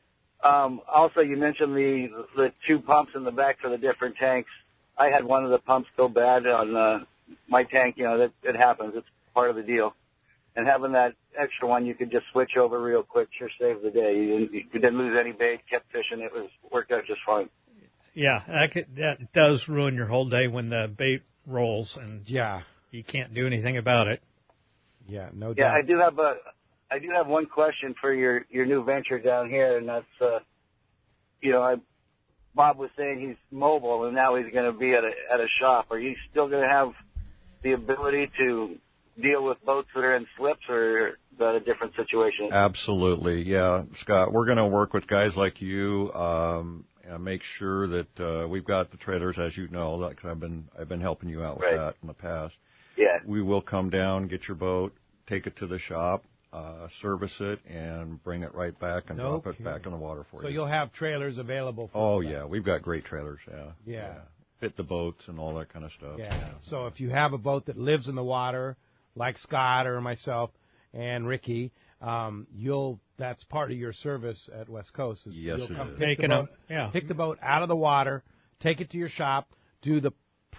Also, you mentioned the 2 pumps in the back for the different tanks. I had one of the pumps go bad on my tank. You know, it happens. It's part of the deal. And having that extra one, you could just switch over real quick. Sure saved the day. You didn't lose any bait. Kept fishing. It worked out just fine. Yeah, that does ruin your whole day when the bait rolls, and you can't do anything about it. Yeah, no doubt. Yeah, I do have one question for your new venture down here, and that's Bob was saying he's mobile, and now he's going to be at a shop. Are you still going to have the ability to deal with boats that are in slips, or is that a different situation? Absolutely, yeah, Scott. We're going to work with guys like you. And make sure that we've got the trailers, as you know, like I've been helping you out with that in the past. Yeah. We will come down, get your boat, take it to the shop, service it, and bring it right back and drop it back in the water for you. So you'll have trailers available for Oh, yeah. We've got great trailers, Yeah. Fit the boats and all that kind of stuff. Yeah. So if you have a boat that lives in the water, like Scott or myself and Ricky, that's part of your service at West Coast. Yes, you'll come it is. pick the boat out of the water, take it to your shop, do the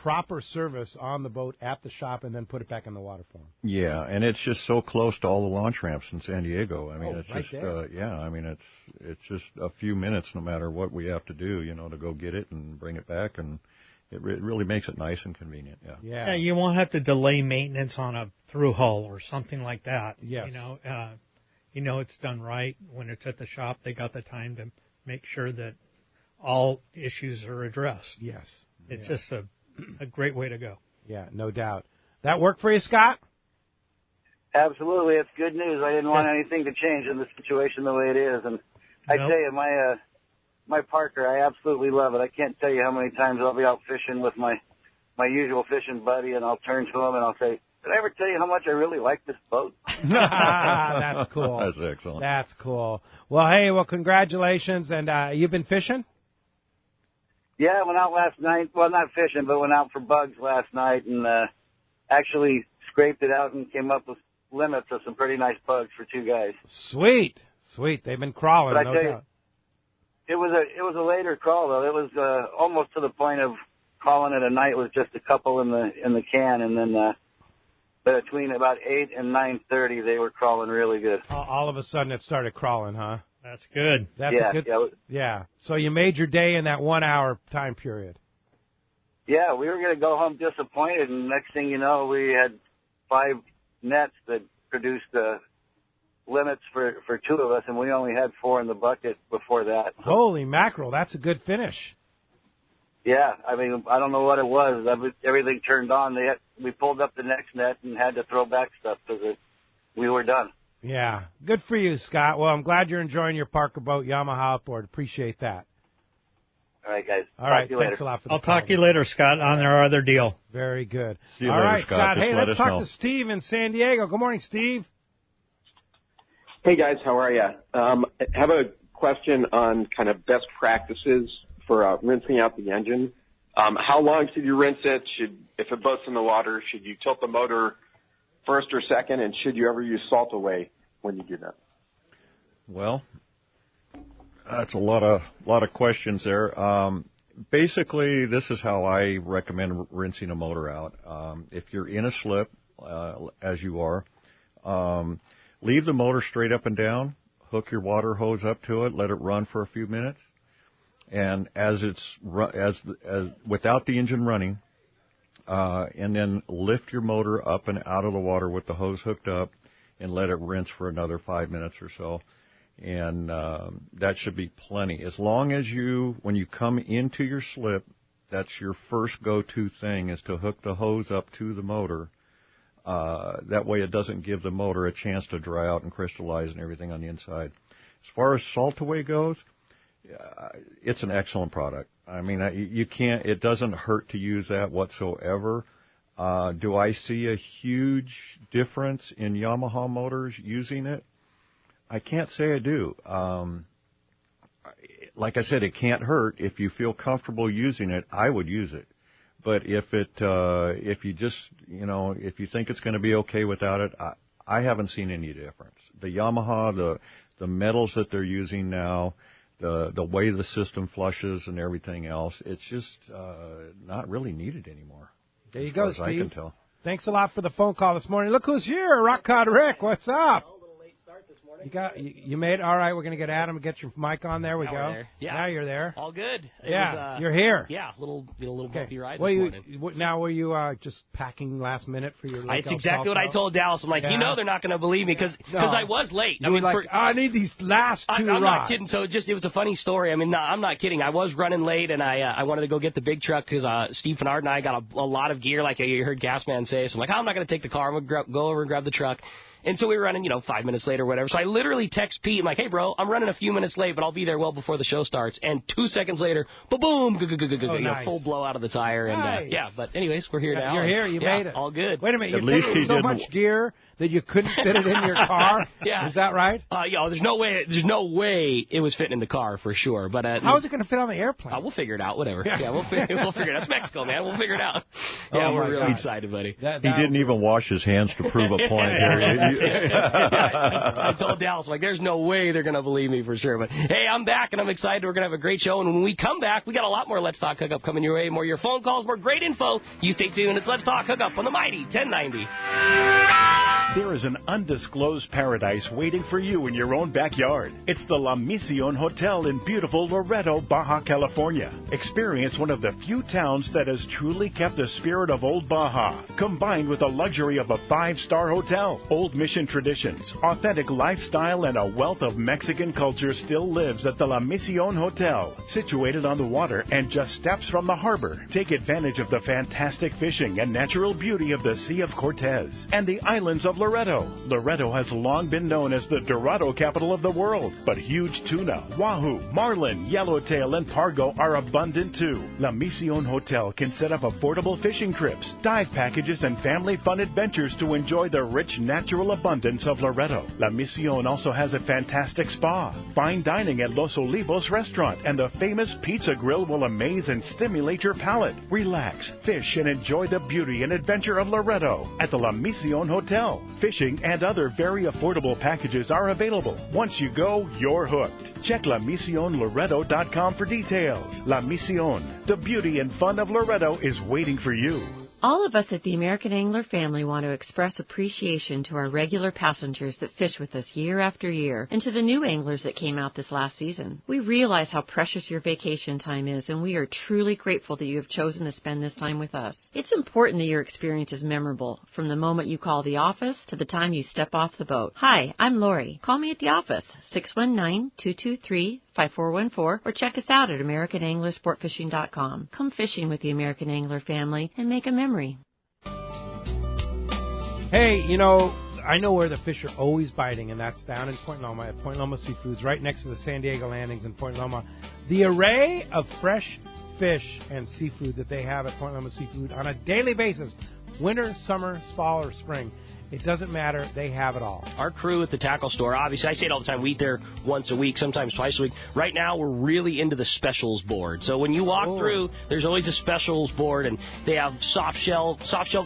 proper service on the boat at the shop, and then put it back in the water for them. Yeah, and it's just so close to all the launch ramps in San Diego. I mean, it's right just there. I mean, it's just a few minutes, no matter what we have to do, to go get it and bring it back, and it really makes it nice and convenient. Yeah, you won't have to delay maintenance on a through hull or something like that. Yes. It's done right when it's at the shop. They got the time to make sure that all issues are addressed. Yes. It's just a great way to go. Yeah, no doubt. That work for you, Scott? Absolutely. It's good news. I didn't want anything to change in the situation the way it is. And I tell you, my Parker, I absolutely love it. I can't tell you how many times I'll be out fishing with my usual fishing buddy, and I'll turn to him and I'll say, did I ever tell you how much I really like this boat? That's cool. That's excellent. That's cool. Well, hey, congratulations. And you've been fishing? Yeah, I went out last night. Well, not fishing, but went out for bugs last night and actually scraped it out and came up with limits of some pretty nice bugs for 2 guys. Sweet. They've been crawling, but no I tell doubt. You, it was a later crawl though. It was almost to the point of calling it a night with just a couple in the can, and then between about 8 and 9:30 they were crawling really good. All of a sudden it started crawling, huh? That's good. That's yeah, a good. Yeah. So you made your day in that 1 hour time period. Yeah, we were going to go home disappointed, and next thing you know, we had 5 nets that produced limits for 2 of us, and we only had 4 in the bucket before that. Holy mackerel, that's a good finish. Yeah, I mean, I don't know what it was. Everything turned on. We pulled up the next net and had to throw back stuff because we were done. Yeah, good for you, Scott. Well, I'm glad you're enjoying your Parker boat, Yamaha outboard. Appreciate that. All right, guys. All right, thanks thanks a lot for the I'll talk to you later, Scott, on our other deal. Very good. See you All later, right, Scott. Hey, Just let let's us talk know. to Steve in San Diego. Good morning, Steve. Hey, guys. How are you? I have a question on kind of best practices for rinsing out the engine. How long should you rinse it? If it boats in the water, should you tilt the motor first or second? And should you ever use salt away when you do that? Well, that's a lot of questions there. Basically, this is how I recommend rinsing a motor out. If you're in a slip, as you are, leave the motor straight up and down. Hook your water hose up to it. Let it run for a few minutes. And as without the engine running, and then lift your motor up and out of the water with the hose hooked up, and let it rinse for another 5 minutes or so, and that should be plenty. As long as when you come into your slip, that's your first go-to thing is to hook the hose up to the motor. That way, it doesn't give the motor a chance to dry out and crystallize and everything on the inside. As far as salt away goes, it's an excellent product. I mean, it doesn't hurt to use that whatsoever. Do I see a huge difference in Yamaha motors using it? I can't say I do. Like I said, it can't hurt. If you feel comfortable using it, I would use it. But if you just, if you think it's going to be okay without it, I haven't seen any difference. The Yamaha, the metals that they're using now, the way the system flushes and everything else, it's just not really needed anymore. There you go, as Steve. I can tell. Thanks a lot for the phone call this morning. Look who's here, Rock Cod Rick. What's up? You made it? All right, we're going to get Adam, get your mic on. There we go. There. Yeah. Now you're there. All good. You're here. Yeah, little bumpy ride well, this morning. Now, were you just packing last minute for your It's exactly what I told Dallas. I'm like, they're not going to believe me because I was late. You were like, I need these last 2 I'm rods. not kidding. So it was a funny story. I mean, no, I'm not kidding. I was running late, and I wanted to go get the big truck because Steve Fennard and I got a lot of gear, like you heard Gasman say. So I'm like, I'm not going to take the car. I'm going to go over and grab the truck. And so we were running, 5 minutes later or whatever. So I literally text Pete. I'm like, hey, bro, I'm running a few minutes late, but I'll be there well before the show starts. And 2 seconds later, boom, nice. Full blowout of the tire. Nice. And but anyways, we're here now. You're here. You made it. All good. Wait a minute. At You're least taking he so didn't- much gear that you couldn't fit it in your car? Yeah. Is that right? There's no way it was fitting in the car for sure. But how is it going to fit on the airplane? We'll figure it out. Whatever. Yeah, we'll figure it out. It's Mexico, man. We'll figure it out. Yeah, we're really excited, buddy. He didn't even wash his hands to prove a point here. I told Dallas, like, there's no way they're going to believe me for sure. But, hey, I'm back, and I'm excited. We're going to have a great show. And when we come back, we got a lot more Let's Talk Hookup coming your way. More of your phone calls, more great info. You stay tuned. It's Let's Talk Hookup on the Mighty 1090. There is an undisclosed paradise waiting for you in your own backyard. It's the La Mission Hotel in beautiful Loreto, Baja California. Experience one of the few towns that has truly kept the spirit of old Baja, combined with the luxury of a 5-star hotel. Old Mission traditions, authentic lifestyle, and a wealth of Mexican culture still lives at the La Mission Hotel, situated on the water and just steps from the harbor. Take advantage of the fantastic fishing and natural beauty of the Sea of Cortez and the islands of Loreto. Loreto has long been known as the Dorado capital of the world, but huge tuna, wahoo, marlin, yellowtail, and pargo are abundant too. La Mission Hotel can set up affordable fishing trips, dive packages, and family-fun adventures to enjoy the rich natural abundance of Loreto. La Mission also has a fantastic spa, fine dining at Los Olivos restaurant, and the famous pizza grill will amaze and stimulate your palate. Relax, fish, and enjoy the beauty and adventure of Loreto at the La Mission Hotel. Fishing and other very affordable packages are available. Once you go, you're hooked. Check LaMissionLoreto.com for details. La Mission, the beauty and fun of Loreto is waiting for you. All of us at the American Angler family want to express appreciation to our regular passengers that fish with us year after year, and to the new anglers that came out this last season. We realize how precious your vacation time is, and we are truly grateful that you have chosen to spend this time with us. It's important that your experience is memorable, from the moment you call the office to the time you step off the boat. Hi, I'm Lori. Call me at the office, 619-223-5414, or check us out at AmericanAnglerSportFishing.com. Come fishing with the American Angler family and make a memory. Hey, I know where the fish are always biting, and that's down in Point Loma at Point Loma Seafoods, right next to the San Diego landings in Point Loma. The array of fresh fish and seafood that they have at Point Loma Seafood on a daily basis, winter, summer, fall, or spring, it doesn't matter. They have it all. Our crew at the tackle store, obviously, I say it all the time, we eat there once a week, sometimes twice a week. Right now, we're really into the specials board. So when you walk through, there's always a specials board, and they have soft shell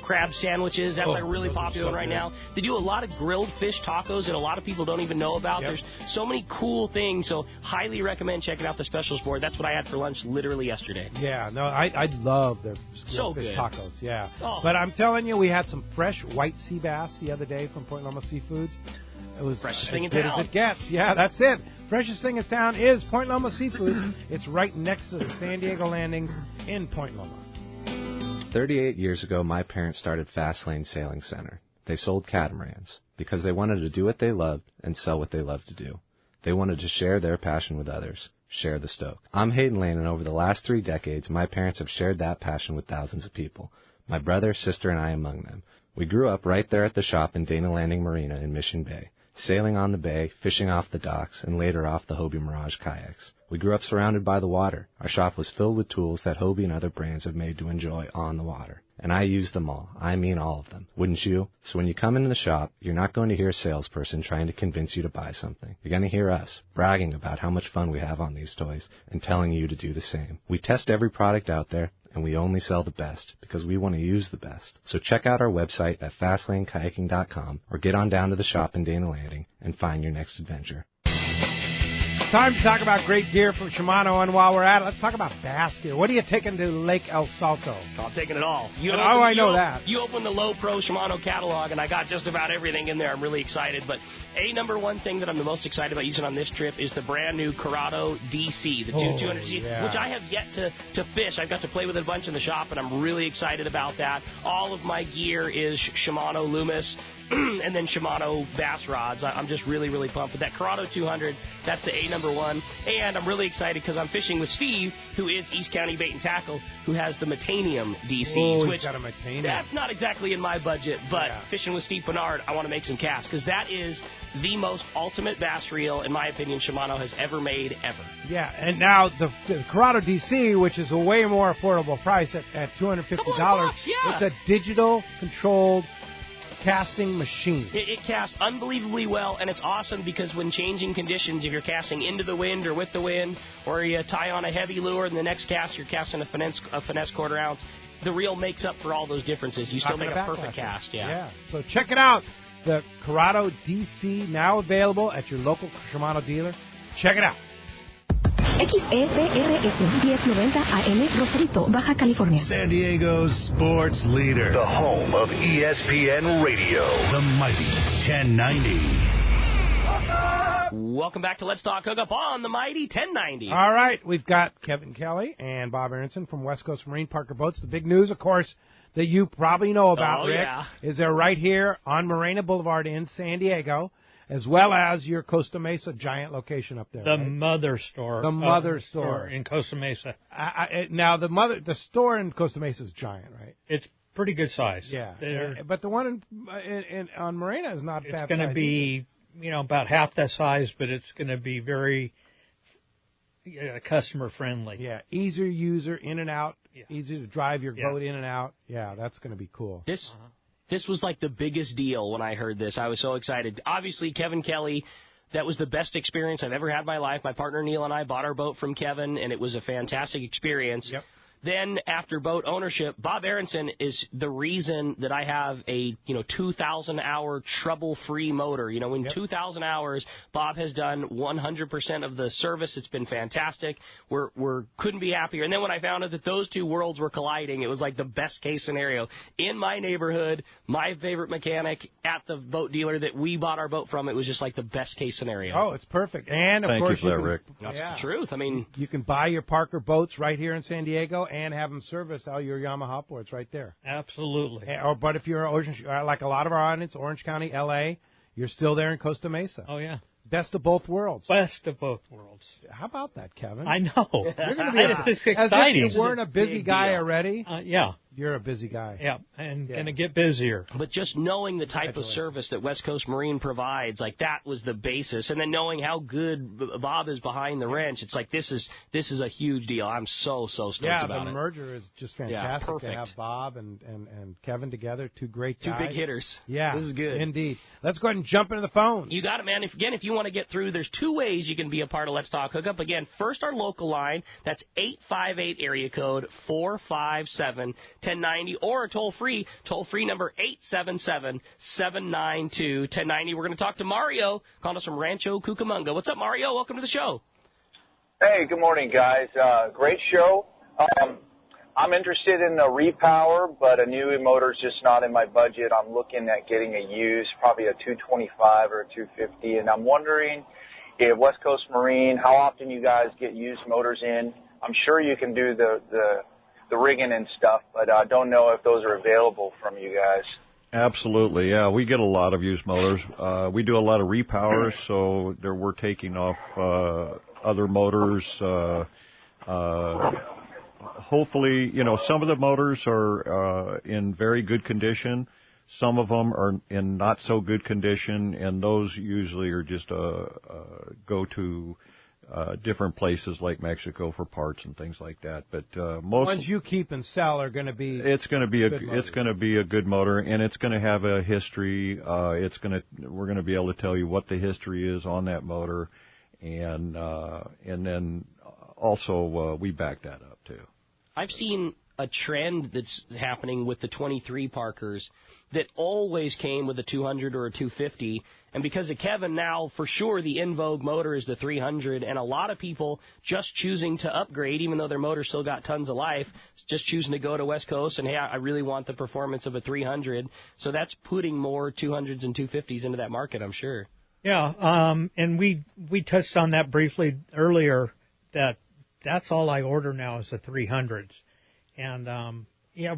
crab sandwiches. That's really popular right now. They do a lot of grilled fish tacos that a lot of people don't even know about. There's so many cool things, so highly recommend checking out the specials board. That's what I had for lunch literally yesterday. Yeah, no, I love their fish tacos. Yeah. But I'm telling you, we had some fresh white sea bass the other day from Point Loma Seafoods. It was freshest thing in town. As it gets. Yeah, that's it. Freshest thing in town is Point Loma Seafoods. It's right next to the San Diego landings in Point Loma. 38 years ago, my parents started Fastlane Sailing Center. They sold catamarans because they wanted to do what they loved and sell what they loved to do. They wanted to share their passion with others, share the stoke. I'm Hayden Lane, and over the last 3 decades, my parents have shared that passion with thousands of people. My brother, sister, and I among them. We grew up right there at the shop in Dana Landing Marina in Mission Bay, sailing on the bay, fishing off the docks, and later off the Hobie Mirage kayaks. We grew up surrounded by the water. Our shop was filled with tools that Hobie and other brands have made to enjoy on the water. And I use them all. I mean all of them. Wouldn't you? So when you come into the shop, you're not going to hear a salesperson trying to convince you to buy something. You're going to hear us bragging about how much fun we have on these toys and telling you to do the same. We test every product out there, and we only sell the best because we want to use the best. So check out our website at FastlaneKayaking.com or get on down to the shop in Dana Landing and find your next adventure. Time to talk about great gear from Shimano, and while we're at it, let's talk about bass gear. What are you taking to Lake El Salto? I'm taking it all. I know that. You opened the Low Pro Shimano catalog, and I got just about everything in there. I'm really excited. But number one thing that I'm the most excited about using on this trip is the brand new Corrado DC, the 200C, which I have yet to fish. I've got to play with it a bunch in the shop, and I'm really excited about that. All of my gear is Shimano Loomis. And then Shimano bass rods. I'm just really, really pumped. But that Corrado 200, that's the number one. And I'm really excited because I'm fishing with Steve, who is East County Bait and Tackle, who has the Metanium DCs. He's got a Metanium. That's not exactly in my budget, but fishing with Steve Bernard, I want to make some casts because that is the most ultimate bass reel, in my opinion, Shimano has ever made, ever. Yeah, and now the Corrado DC, which is a way more affordable price at $250. $250, It's a digital controlled casting machine. It casts unbelievably well, and it's awesome because when changing conditions, if you're casting into the wind or with the wind, or you tie on a heavy lure, and the next cast you're casting a finesse quarter ounce, the reel makes up for all those differences. You still make a perfect cast. Yeah. So check it out. The Corrado DC, now available at your local Shimano dealer. Check it out. XEPRS 1090 AM Rosarito, Baja California. San Diego's sports leader. The home of ESPN Radio. The mighty 1090. Welcome back to Let's Talk Hookup on the mighty 1090. All right, we've got Kevin Kelly and Bob Aronson from West Coast Marine Parker Boats. The big news, of course, that you probably know about, Rick, is they're right here on Morena Boulevard in San Diego, as well as your Costa Mesa giant location up there. The mother store. The mother store in Costa Mesa. Now, the store in Costa Mesa is giant, right? It's pretty good size. Yeah. But the one on Morena is not that size. It's going to be, about half that size, but it's going to be very customer friendly. Yeah, easier user, in and out, easy to drive your boat in and out. Yeah, that's going to be cool. This was like the biggest deal when I heard this. I was so excited. Obviously, Kevin Kelly, that was the best experience I've ever had in my life. My partner Neil and I bought our boat from Kevin, and it was a fantastic experience. Yep. Then, after boat ownership, Bob Aronson is the reason that I have a 2,000-hour trouble-free motor. In 2,000 hours, Bob has done 100% of the service. It's been fantastic. We're couldn't be happier. And then when I found out that those two worlds were colliding, it was like the best-case scenario. In my neighborhood, my favorite mechanic at the boat dealer that we bought our boat from, it was just like the best-case scenario. Oh, it's perfect. And, of course, Thank you for that, Rick. That's the truth. I mean, you can buy your Parker boats right here in San Diego and have them service all your Yamaha boards right there. Absolutely. But if you're like a lot of our audience, Orange County, L.A., you're still there in Costa Mesa. Oh, yeah. Best of both worlds. Best of both worlds. How about that, Kevin? I know. You're going to be it's exciting. As if you weren't a busy guy already. Yeah. You're a busy guy. Yeah, and going to get busier. But just knowing the type of service that West Coast Marine provides, like that was the basis. And then knowing how good Bob is behind the wrench, it's like this is a huge deal. I'm so stoked about it. Yeah, the merger is just fantastic. Perfect. To have Bob and Kevin together, two great guys. Two big hitters. Yeah, this is good. Indeed. Let's go ahead and jump into the phones. You got it, man. If you want to get through, there's two ways you can be a part of Let's Talk Hookup. Again, first our local line. That's 858 area code 457-1090, or toll-free number 877-792-1090. We're going to talk to Mario, calling us from Rancho Cucamonga. What's up, Mario? Welcome to the show. Hey, good morning, guys. Great show. I'm interested in a repower, but a new motor's just not in my budget. I'm looking at getting a used, probably a 225 or a 250, and I'm wondering if West Coast Marine, how often you guys get used motors in. I'm sure you can do the rigging and stuff, but I don't know if those are available from you guys. Absolutely, yeah. We get a lot of used motors. We do a lot of repowers, so we're taking off other motors. Hopefully, some of the motors are in very good condition. Some of them are in not so good condition, and those usually are just go to different places like Mexico for parts and things like that. But most ones you keep and sell are going to be it's going to be a good motor, and it's going to have a history. We're going to be able to tell you what the history is on that motor, and then also we back that up too. I've seen a trend that's happening with the 23 Parkers that always came with a 200 or a 250, and because of Kevin now, for sure, the in vogue motor is the 300, and a lot of people just choosing to upgrade, even though their motor still got tons of life, just choosing to go to West Coast, and hey, I really want the performance of a 300, so that's putting more 200s and 250s into that market, I'm sure. Yeah, and we touched on that briefly earlier, that's all I order now is the 300s. And,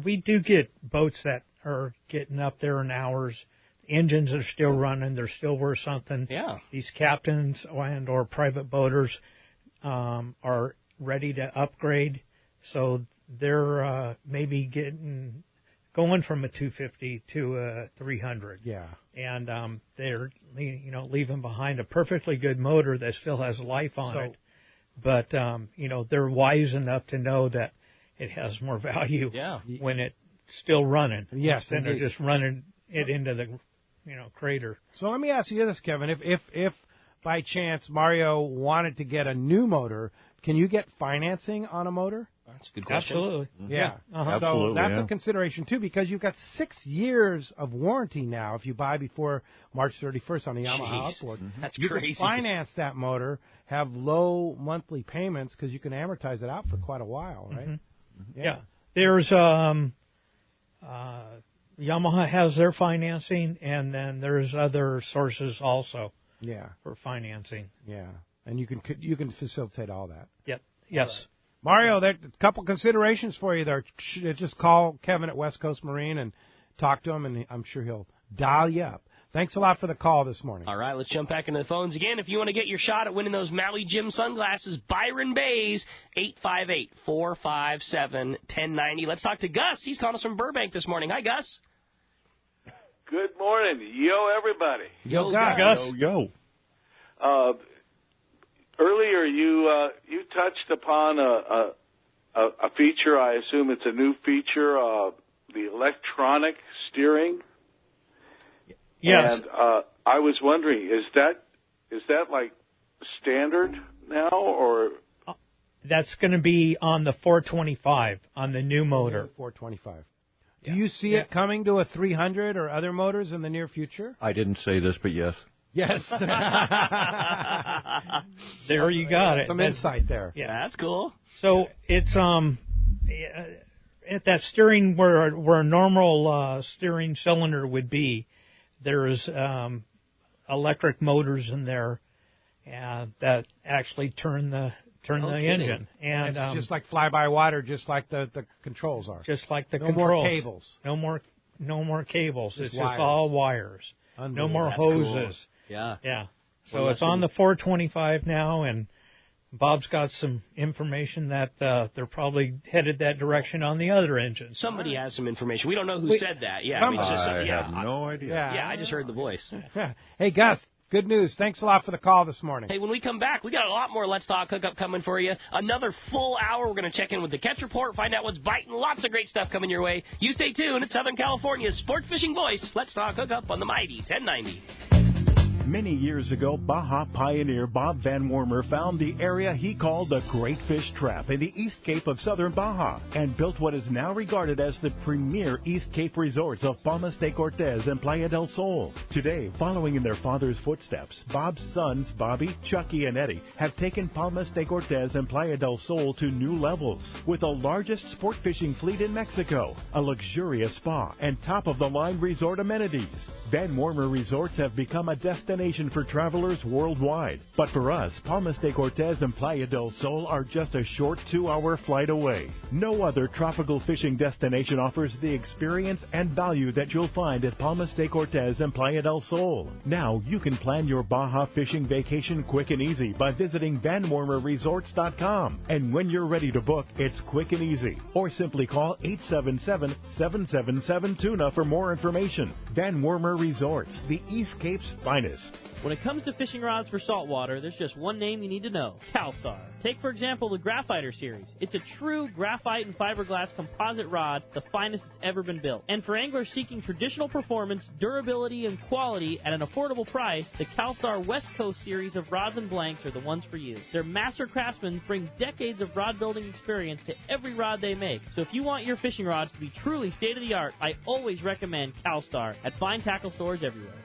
we do get boats that are getting up there in hours. Engines are still running. They're still worth something. Yeah. These captains and or private boaters are ready to upgrade. So they're maybe going from a 250 to a 300. Yeah. And they're, leaving behind a perfectly good motor that still has life on it. But, they're wise enough to know that it has more value when it's still running. Yes, instead of just running it into the crater. So let me ask you this, Kevin. If by chance Mario wanted to get a new motor, can you get financing on a motor? That's a good question. Absolutely. Yeah. Absolutely, so that's a consideration, too, because you've got 6 years of warranty now if you buy before March 31st on the Yamaha outboard. That's you crazy. You can finance that motor, have low monthly payments because you can amortize it out for quite a while, right? Mm-hmm. Yeah. There's Yamaha has their financing, and then there's other sources also for financing. Yeah. And you can facilitate all that. Yep. Yes. Right. Mario, there a couple considerations for you there. Just call Kevin at West Coast Marine and talk to him, and I'm sure he'll dial you up. Thanks a lot for the call this morning. All right, let's jump back into the phones again. If you want to get your shot at winning those Maui Jim sunglasses, Byron Bays, 858-457-1090. Let's talk to Gus. He's calling us from Burbank this morning. Hi, Gus. Good morning. Yo, everybody. Yo, Gus. Yo. Earlier, you touched upon a feature. I assume it's a new feature, the electronic steering. Yes. And I was wondering, is that like standard now, or? That's going to be on the 425 on the new motor. 425. Do you see it coming to a 300 or other motors in the near future? I didn't say this, but yes. Yes. There you got it. Some insight there. Yeah, that's cool. So it's at that steering where a normal steering cylinder would be, there's electric motors in there that actually turn the engine. And it's just like fly-by-wire, just like the controls are. Just like the no controls. More cables. No more cables. It's wires. just all wires. No more That's hoses. Cool. Yeah. Yeah. So it's on the 425 now, and Bob's got some information that they're probably headed that direction on the other engines. Somebody has some information. We don't know who said that. Yeah, I have no idea. Yeah, I just heard the voice. Hey, Gus. Good news. Thanks a lot for the call this morning. Hey, when we come back, we got a lot more Let's Talk Hookup coming for you. Another full hour. We're going to check in with the Catch Report, find out what's biting. Lots of great stuff coming your way. You stay tuned. It's Southern California's sport fishing voice. Let's Talk Hookup on the mighty 1090. Many years ago, Baja pioneer Bob Van Wormer found the area he called the Great Fish Trap in the East Cape of southern Baja and built what is now regarded as the premier East Cape resorts of Palmas de Cortez and Playa del Sol. Today, following in their father's footsteps, Bob's sons, Bobby, Chucky, and Eddie, have taken Palmas de Cortez and Playa del Sol to new levels. With the largest sport fishing fleet in Mexico, a luxurious spa, and top-of-the-line resort amenities, Van Wormer Resorts have become a destination for travelers worldwide. But for us, Palmas de Cortez and Playa del Sol are just a short 2-hour flight away. No other tropical fishing destination offers the experience and value that you'll find at Palmas de Cortez and Playa del Sol. Now you can plan your Baja fishing vacation quick and easy by visiting VanWormerResorts.com. And when you're ready to book, it's quick and easy. Or simply call 877-777-TUNA for more information. Van Wormer Resorts, the East Cape's finest. When it comes to fishing rods for saltwater, there's just one name you need to know: CalStar. Take, for example, the Graphiter series. It's a true graphite and fiberglass composite rod, the finest it's ever been built. And for anglers seeking traditional performance, durability, and quality at an affordable price, the CalStar West Coast series of rods and blanks are the ones for you. Their master craftsmen bring decades of rod building experience to every rod they make. So if you want your fishing rods to be truly state-of-the-art, I always recommend CalStar at fine tackle stores everywhere.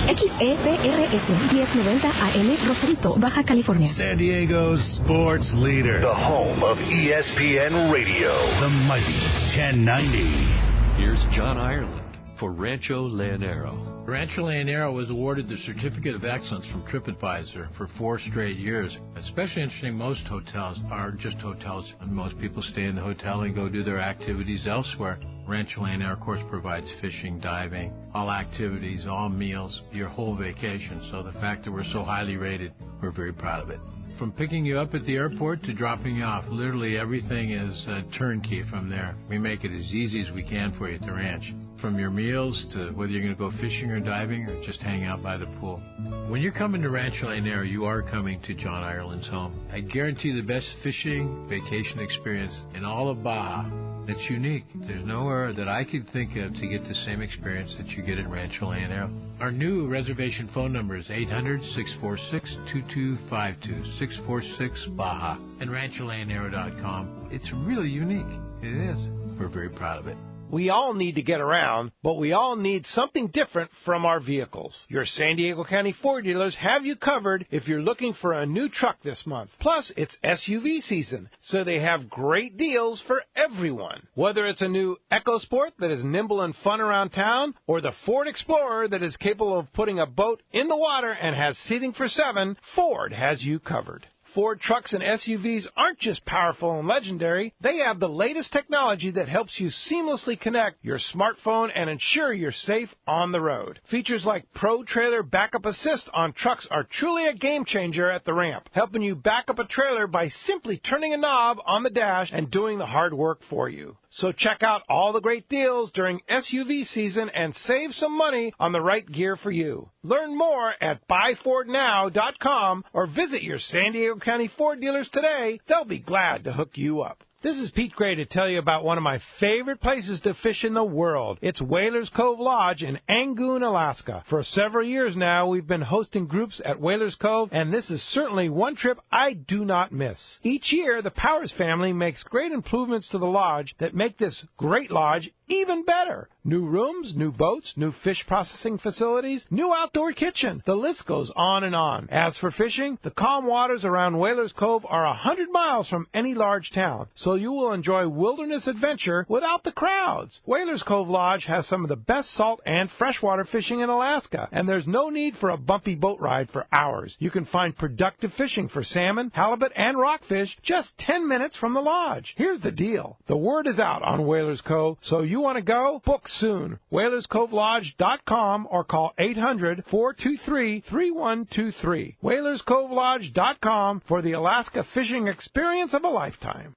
XEPRS 1090 AM Rosarito, Baja California. San Diego's sports leader. The home of ESPN Radio. The mighty 1090. Here's John Ireland for Rancho Leonero. Rancho Leonero was awarded the Certificate of Excellence from TripAdvisor for 4 straight years. Especially interesting, most hotels are just hotels, and most people stay in the hotel and go do their activities elsewhere. Rancho Leonero, of course, provides fishing, diving, all activities, all meals, your whole vacation. So the fact that we're so highly rated, we're very proud of it. From picking you up at the airport to dropping you off, literally everything is turnkey from there. We make it as easy as we can for you at the ranch. From your meals to whether you're going to go fishing or diving or just hang out by the pool. When you're coming to Rancho Lanero, you are coming to John Ireland's home. I guarantee the best fishing vacation experience in all of Baja. It's unique. There's nowhere that I could think of to get the same experience that you get in Rancho Lanero. Our new reservation phone number is 800-646-2252, 646-BAJA, and RanchoLanero.com. It's really unique. It is. We're very proud of it. We all need to get around, but we all need something different from our vehicles. Your San Diego County Ford dealers have you covered if you're looking for a new truck this month. Plus, it's SUV season, so they have great deals for everyone. Whether it's a new EcoSport that is nimble and fun around town, or the Ford Explorer that is capable of putting a boat in the water and has seating for 7, Ford has you covered. Ford trucks and SUVs aren't just powerful and legendary. They have the latest technology that helps you seamlessly connect your smartphone and ensure you're safe on the road. Features like Pro Trailer Backup Assist on trucks are truly a game changer at the ramp, helping you back up a trailer by simply turning a knob on the dash and doing the hard work for you. So check out all the great deals during SUV season and save some money on the right gear for you. Learn more at buyfordnow.com or visit your San Diego County Ford dealers today. They'll be glad to hook you up. This is Pete Gray to tell you about one of my favorite places to fish in the world. It's Whalers Cove Lodge in Angoon, Alaska. For several years now, we've been hosting groups at Whalers Cove, and this is certainly one trip I do not miss. Each year, the Powers family makes great improvements to the lodge that make this great lodge even better. New rooms, new boats, new fish processing facilities, new outdoor kitchen. The list goes on and on. As for fishing, the calm waters around Whalers Cove are 100 miles from any large town, so you will enjoy wilderness adventure without the crowds. Whalers Cove Lodge has some of the best salt and freshwater fishing in Alaska, and there's no need for a bumpy boat ride for hours. You can find productive fishing for salmon, halibut, and rockfish just 10 minutes from the lodge. Here's the deal. The word is out on Whalers Cove, so you want to go? Book soon. WhalersCoveLodge.com or call 800-423-3123. WhalersCoveLodge.com for the Alaska fishing experience of a lifetime.